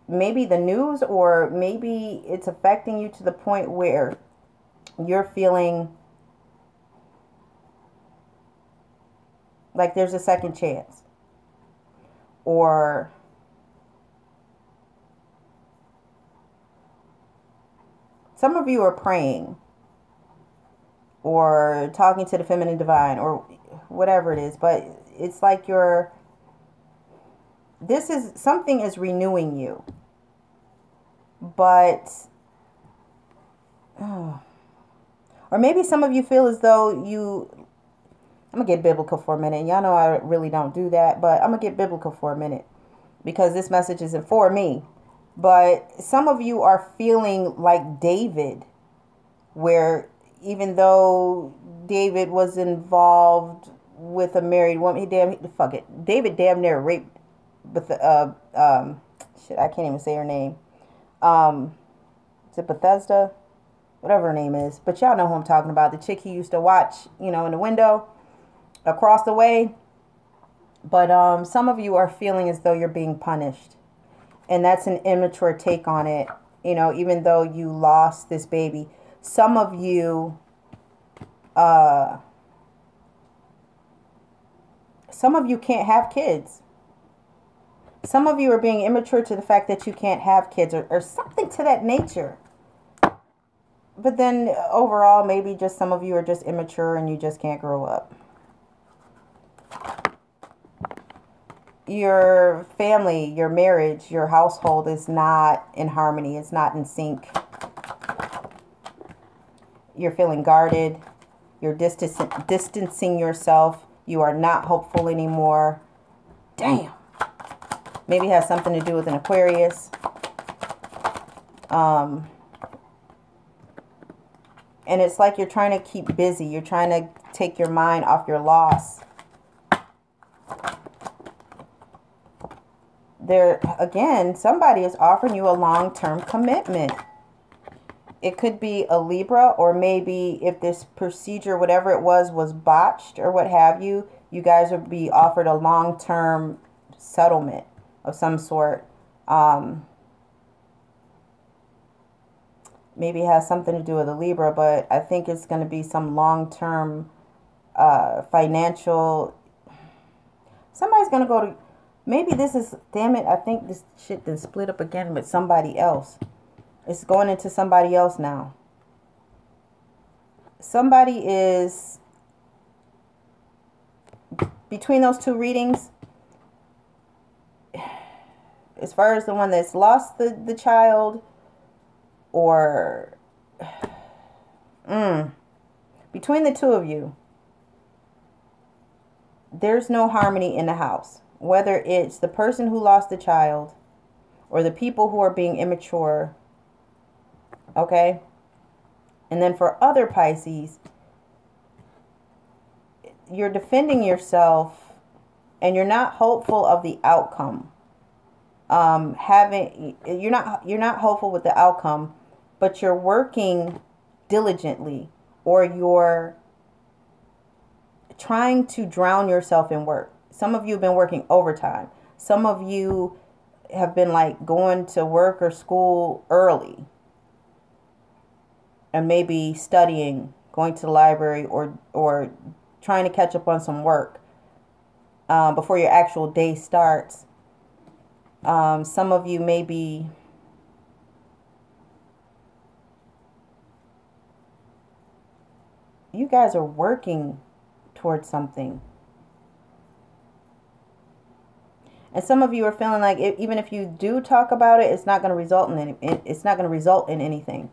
maybe the news, or maybe it's affecting you to the point where you're feeling like there's a second chance. Or some of you are praying or talking to the feminine divine or whatever it is, but it's like something is renewing you. But, or maybe some of you feel as though I'm going to get biblical for a minute. Y'all know I really don't do that, but I'm going to get biblical for a minute because this message isn't for me. But some of you are feeling like David, where even though David was involved with a married woman, David damn near raped, but I can't even say her name. Is it Bethesda? Whatever her name is. But y'all know who I'm talking about. The chick he used to watch, in the window across the way. But some of you are feeling as though you're being punished. And that's an immature take on it. Even though you lost this baby. Some of you Some of you can't have kids. Some of you are being immature to the fact that you can't have kids, or something to that nature. But then overall, maybe just some of you are just immature and you just can't grow up. Your family, your marriage, your household is not in harmony. It's not in sync. You're feeling guarded. You're distancing yourself. You are not hopeful anymore. Damn. Maybe it has something to do with an Aquarius. And it's like you're trying to keep busy. You're trying to take your mind off your loss. There, again, somebody is offering you a long-term commitment. It could be a Libra, or maybe if this procedure, whatever it was botched or what have you, you guys would be offered a long-term settlement of some sort. Maybe it has something to do with a Libra, but I think it's going to be some long-term financial. Somebody's going to go to, maybe this is, damn it, I think this shit then split up again with somebody else. It's going into somebody else now. Somebody is, between those two readings, as far as the one that's lost the child, or between the two of you, there's no harmony in the house. Whether it's the person who lost the child or the people who are being immature. Okay? And then for other Pisces, you're defending yourself and you're not hopeful of the outcome. You're not hopeful with the outcome, but you're working diligently, or you're trying to drown yourself in work. Some of you have been working overtime. Some of you have been like going to work or school early and maybe studying, going to the library, or trying to catch up on some work before your actual day starts. Some of you maybe you guys are working towards something. And some of you are feeling like even if you do talk about it, it's not going to result in anything.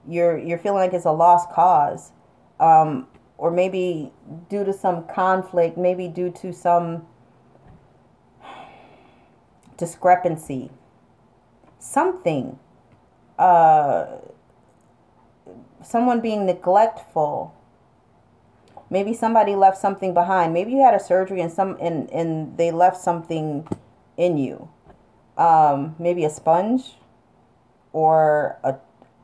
You're feeling like it's a lost cause. Or maybe due to some conflict, maybe due to some discrepancy. Something. Someone being neglectful. Maybe somebody left something behind. Maybe you had a surgery and they left something in you. Maybe a sponge or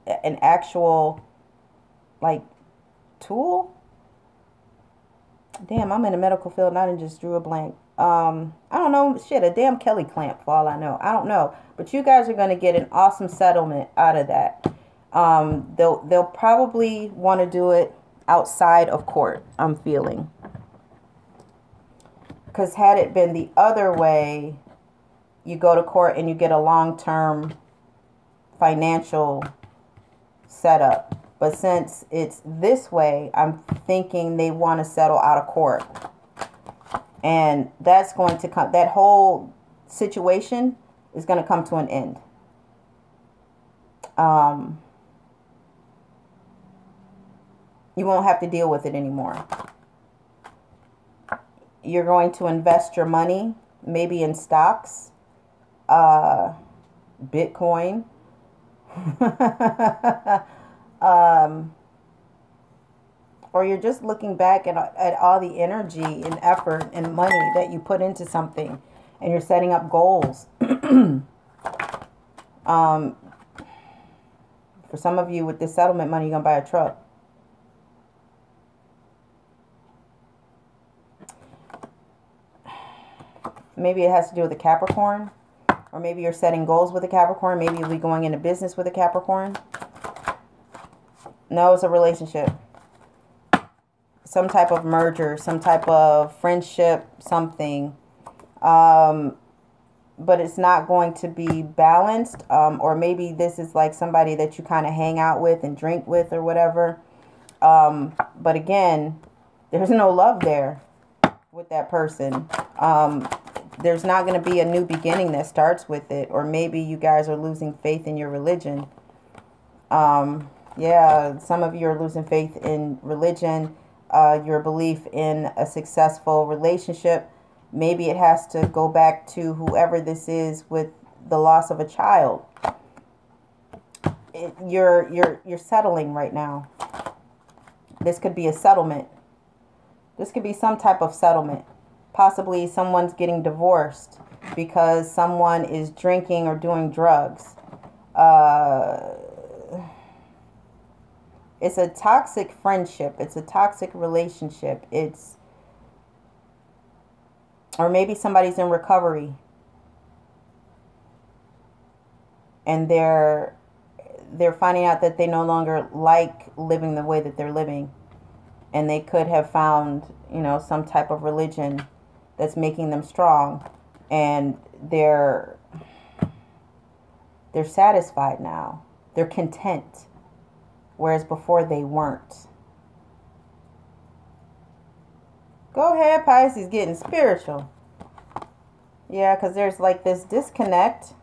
an actual like tool. Damn, I'm in the medical field and I just drew a blank. I don't know, shit, a damn Kelly clamp for all I know. I don't know. But you guys are going to get an awesome settlement out of that. They'll probably want to do it outside of court, I'm feeling. Because had it been the other way, you go to court and you get a long-term financial setup. But since it's this way, I'm thinking they want to settle out of court. And that's going to come, that whole situation is going to come to an end. You won't have to deal with it anymore. You're going to invest your money, maybe in stocks, Bitcoin, or you're just looking back at all the energy and effort and money that you put into something, and you're setting up goals. For some of you, with this settlement money, you're going to buy a truck. Maybe it has to do with a Capricorn. Or maybe you're setting goals with a Capricorn. Maybe you'll be going into business with a Capricorn. No, it's a relationship. some type of merger, some type of friendship, something. But it's not going to be balanced. Or maybe this is like somebody that you kind of hang out with and drink with or whatever. But again, there's no love there with that person. There's not going to be a new beginning that starts with it. Or maybe you guys are losing faith in your religion. Yeah, some of you are losing faith in religion, your belief in a successful relationship. Maybe it has to go back to whoever this is with the loss of a child. You're settling right now. This could be a settlement. This could be some type of settlement. Possibly someone's getting divorced because someone is drinking or doing drugs. It's a toxic friendship. It's a toxic relationship. Or maybe somebody's in recovery. And they're finding out that they no longer like living the way that they're living. And they could have found, some type of religion that's making them strong. And they're satisfied now. They're content. Whereas before they weren't. Go ahead, Pisces, getting spiritual. Yeah, because there's like this disconnect.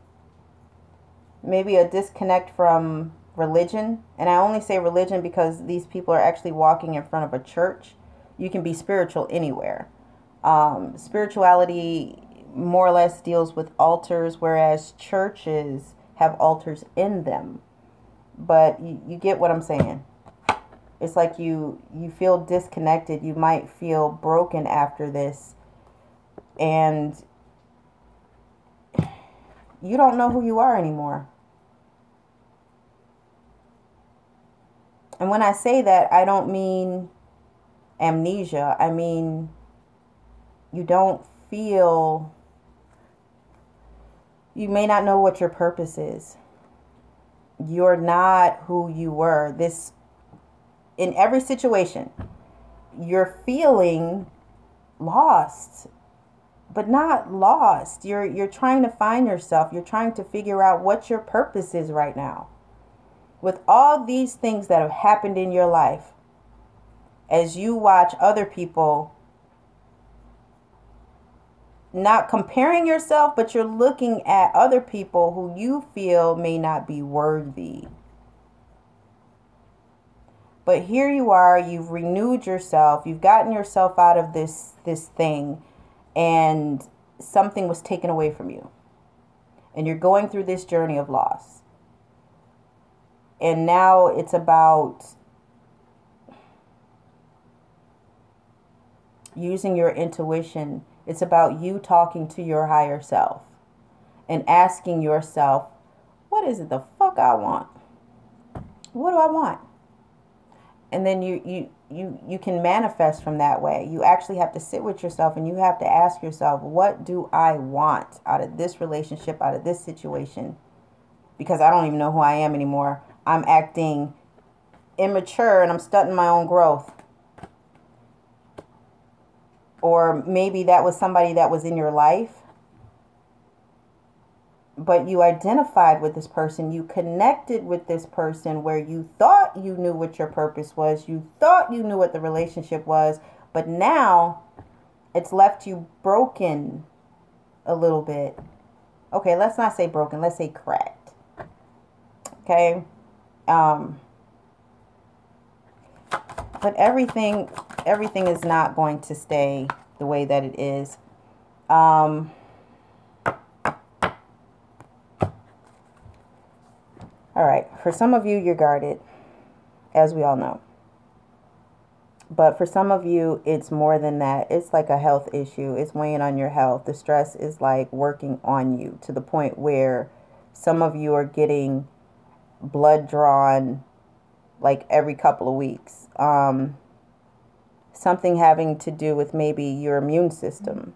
Maybe a disconnect from religion. And I only say religion because these people are actually walking in front of a church. You can be spiritual anywhere. Spirituality more or less deals with altars, whereas churches have altars in them. But you get what I'm saying. It's like you feel disconnected. You might feel broken after this. And you don't know who you are anymore. And when I say that, I don't mean amnesia. I mean, you don't feel, you may not know what your purpose is. You're not who you were. In every situation, you're feeling lost, but not lost. You're trying to find yourself. You're trying to figure out what your purpose is right now. With all these things that have happened in your life, as you watch other people, not comparing yourself, but you're looking at other people who you feel may not be worthy. But here you are, you've renewed yourself, you've gotten yourself out of this thing, and something was taken away from you. And you're going through this journey of loss. And now it's about using your intuition. It's about you talking to your higher self and asking yourself, what is it the fuck I want? What do I want? And then you can manifest from that way. You actually have to sit with yourself and you have to ask yourself, what do I want out of this relationship, out of this situation? Because I don't even know who I am anymore. I'm acting immature and I'm stunting my own growth. Or maybe that was somebody that was in your life, but you identified with this person. You connected with this person where you thought you knew what your purpose was. You thought you knew what the relationship was, but now it's left you broken a little bit. Okay, let's not say broken. Let's say cracked. Okay. But everything is not going to stay the way that it is. All right. For some of you, you're guarded, as we all know. But for some of you, it's more than that. It's like a health issue. It's weighing on your health. The stress is like working on you to the point where some of you are getting blood drawn like every couple of weeks. Something having to do with maybe your immune system.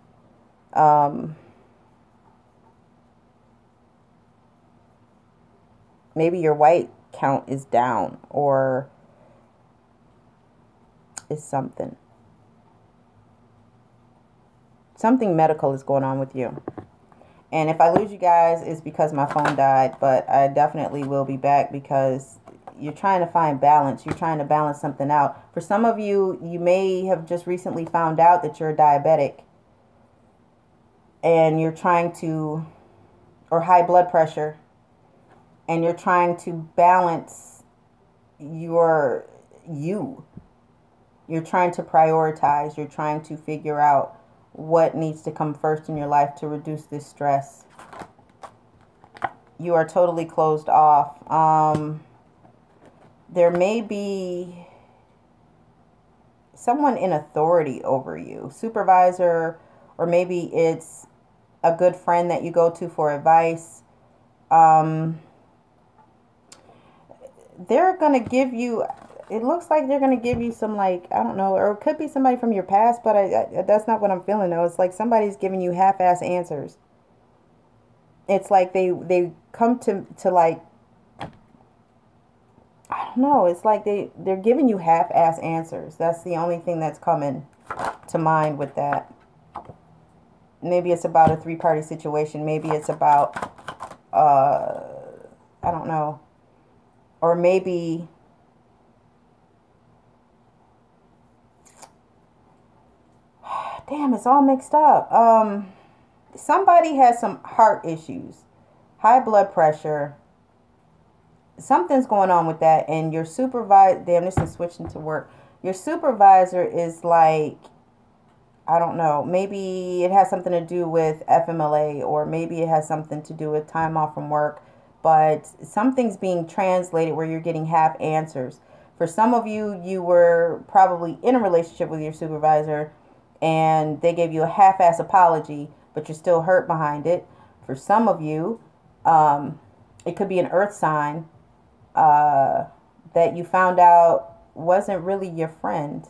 Maybe your white count is down or is something. Something medical is going on with you. And if I lose you guys, it's because my phone died. But I definitely will be back because you're trying to find balance. You're trying to balance something out. For some of you, you may have just recently found out that you're diabetic. And you're trying to, or high blood pressure. And you're trying to balance your, You're trying to prioritize. You're trying to figure out what needs to come first in your life to reduce this stress. You are totally closed off. There may be someone in authority over you, supervisor, or maybe it's a good friend that you go to for advice. They're going to give you, it looks like they're going to give you some, like, I don't know, or it could be somebody from your past, but that's not what I'm feeling, though. It's like somebody's giving you half-ass answers. It's like they come to like, I don't know, it's like they're giving you half-ass answers. That's the only thing that's coming to mind with that. Maybe it's about a three-party situation. Maybe it's about, I don't know. Or maybe, damn, it's all mixed up. Somebody has some heart issues, high blood pressure. Something's going on with that. And your supervisor, damn, this is switching to work. Your supervisor is like, I don't know, maybe it has something to do with FMLA, or maybe it has something to do with time off from work. But something's being translated where you're getting half answers. For some of you, you were probably in a relationship with your supervisor and they gave you a half-ass apology, but you're still hurt behind it. For some of you, it could be an earth sign that you found out wasn't really your friend.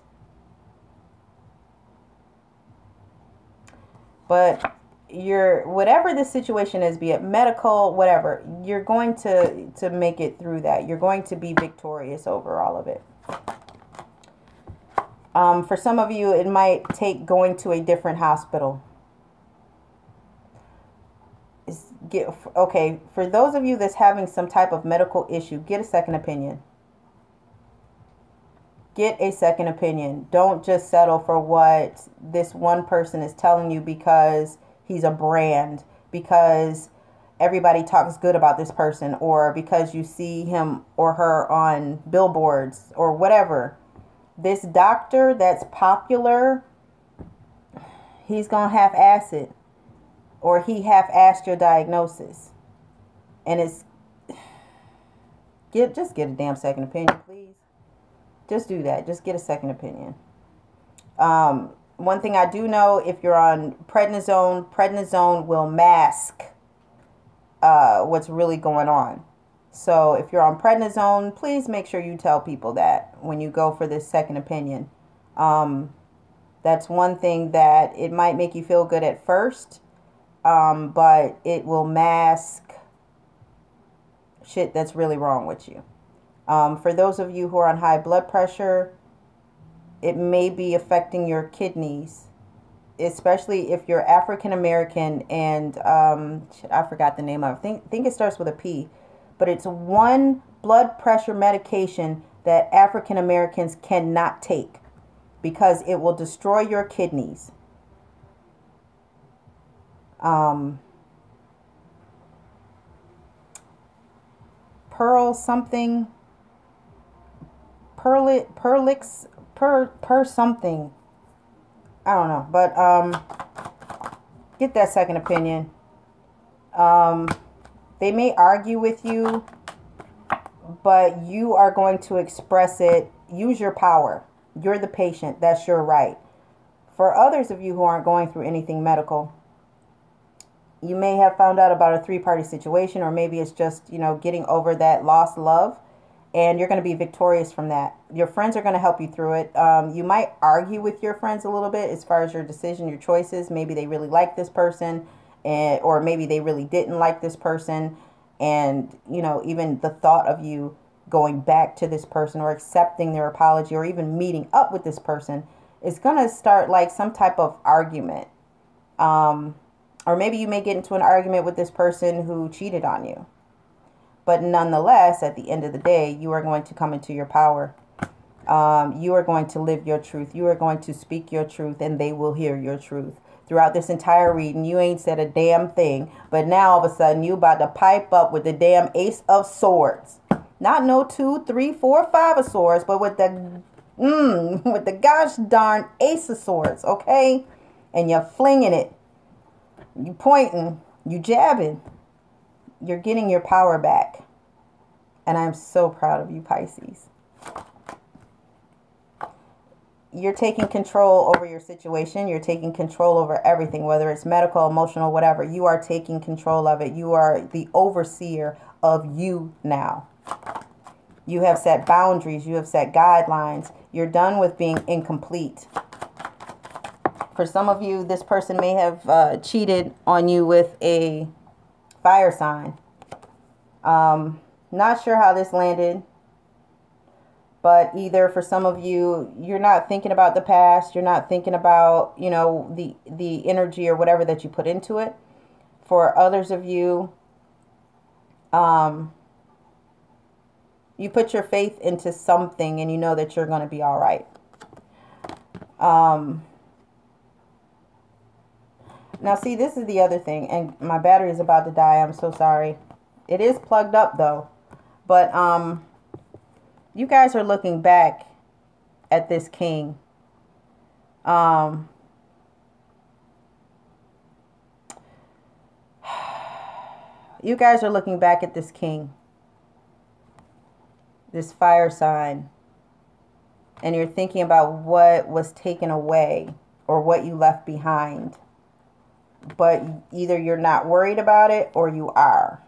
But whatever the situation is, be it medical, whatever, you're going to make it through that. You're going to be victorious over all of it. For some of you, it might take going to a different hospital. Okay, for those of you that's having some type of medical issue, get a second opinion. Get a second opinion. Don't just settle for what this one person is telling you because he's a brand, because everybody talks good about this person, or because you see him or her on billboards or whatever. This doctor that's popular, he's going to half-ass it, or he half-assed your diagnosis. And it's, just get a damn second opinion, please. Just do that. Just get a second opinion. One thing I do know, if you're on prednisone will mask what's really going on. So if you're on prednisone, please make sure you tell people that when you go for this second opinion. That's one thing that it might make you feel good at first, but it will mask shit that's really wrong with you. For those of you who are on high blood pressure, it may be affecting your kidneys, especially if you're African American and I forgot the name of it. Think it starts with a P, but it's one blood pressure medication that African Americans cannot take because it will destroy your kidneys. Pearl something. Per something, I don't know, but get that second opinion. They may argue with you, but you are going to express it. Use your power. You're the patient. That's your right. For others of you who aren't going through anything medical, you may have found out about a three-party situation, or maybe it's just, getting over that lost love. And you're going to be victorious from that. Your friends are going to help you through it. You might argue with your friends a little bit as far as your decision, your choices. Maybe they really like this person, or maybe they really didn't like this person. And, even the thought of you going back to this person or accepting their apology or even meeting up with this person is going to start like some type of argument. Or maybe you may get into an argument with this person who cheated on you. But nonetheless, at the end of the day, you are going to come into your power. You are going to live your truth. You are going to speak your truth, and they will hear your truth. Throughout this entire reading, you ain't said a damn thing. But now, all of a sudden, you about to pipe up with the damn Ace of Swords. Not no 2, 3, 4, 5 of Swords, but with the gosh darn Ace of Swords, okay? And you're flinging it. You pointing. You jabbing. You're getting your power back. And I'm so proud of you, Pisces. You're taking control over your situation. You're taking control over everything, whether it's medical, emotional, whatever. You are taking control of it. You are the overseer of you now. You have set boundaries. You have set guidelines. You're done with being incomplete. For some of you, this person may have cheated on you with a fire sign. Not sure how this landed. But either for some of you, you're not thinking about the past. You're not thinking about, you know, the energy or whatever that you put into it. For others of you, you put your faith into something and you know that you're going to be all right. Now, see, this is the other thing. And my battery is about to die. I'm so sorry. It is plugged up, though. But, you guys are looking back at this king. You guys are looking back at this king. This fire sign. And you're thinking about what was taken away or what you left behind. But either you're not worried about it or you are.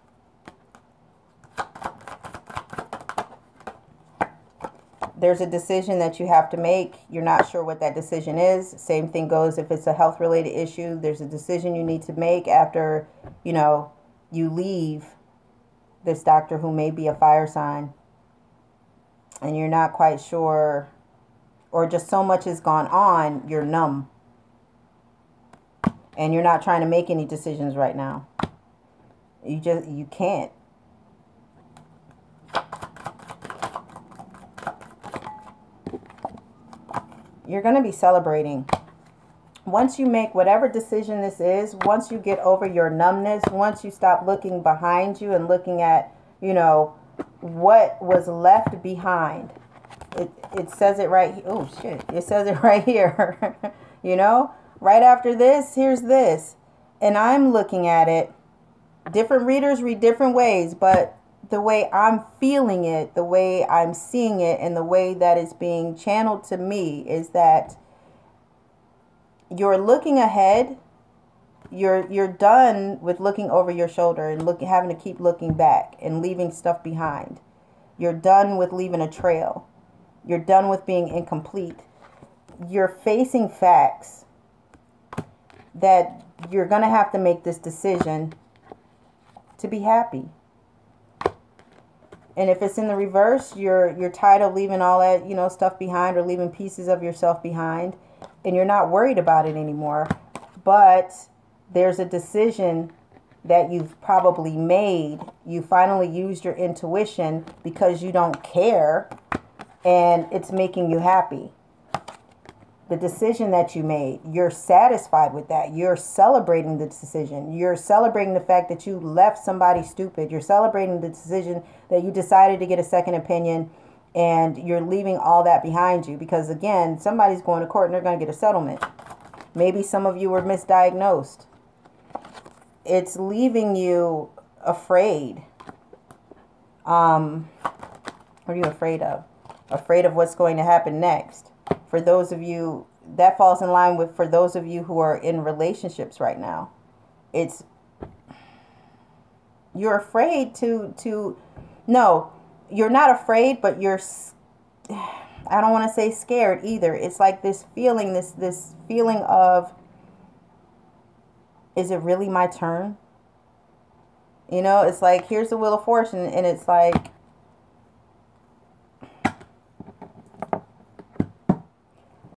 There's a decision that you have to make. You're not sure what that decision is. Same thing goes if it's a health-related issue. There's a decision you need to make after, you know, you leave this doctor who may be a fire sign. And you're not quite sure, or just so much has gone on, you're numb. And you're not trying to make any decisions right now. You can't. You're going to be celebrating. Once you make whatever decision this is, once you get over your numbness, once you stop looking behind you and looking at, you know, what was left behind. It says it right here. Oh, shit. It says it right here. You know, right after this, here's this. And I'm looking at it. Different readers read different ways, but the way I'm feeling it, the way I'm seeing it, and the way that it's being channeled to me is that you're looking ahead. You're done with looking over your shoulder and having to keep looking back and leaving stuff behind. You're done with leaving a trail. You're done with being incomplete. You're facing facts that you're going to have to make this decision to be happy. And if it's in the reverse, you're tired of leaving all that, you know, stuff behind or leaving pieces of yourself behind. And you're not worried about it anymore. But there's a decision that you've probably made. You finally used your intuition because you don't care. And it's making you happy. The decision that you made, you're satisfied with that. You're celebrating the decision. You're celebrating the fact that you left somebody stupid. You're celebrating the decision that you decided to get a second opinion, and you're leaving all that behind you. Because again, somebody's going to court and they're going to get a settlement. Maybe some of you were misdiagnosed. It's leaving you afraid. What are you afraid of? Afraid of what's going to happen next. For those of you, that falls in line with, for those of you who are in relationships right now, you're afraid no, you're not afraid, but you're, I don't want to say scared either. It's like this feeling, this feeling of, is it really my turn? You know, it's like, here's the Wheel of Fortune, and it's like,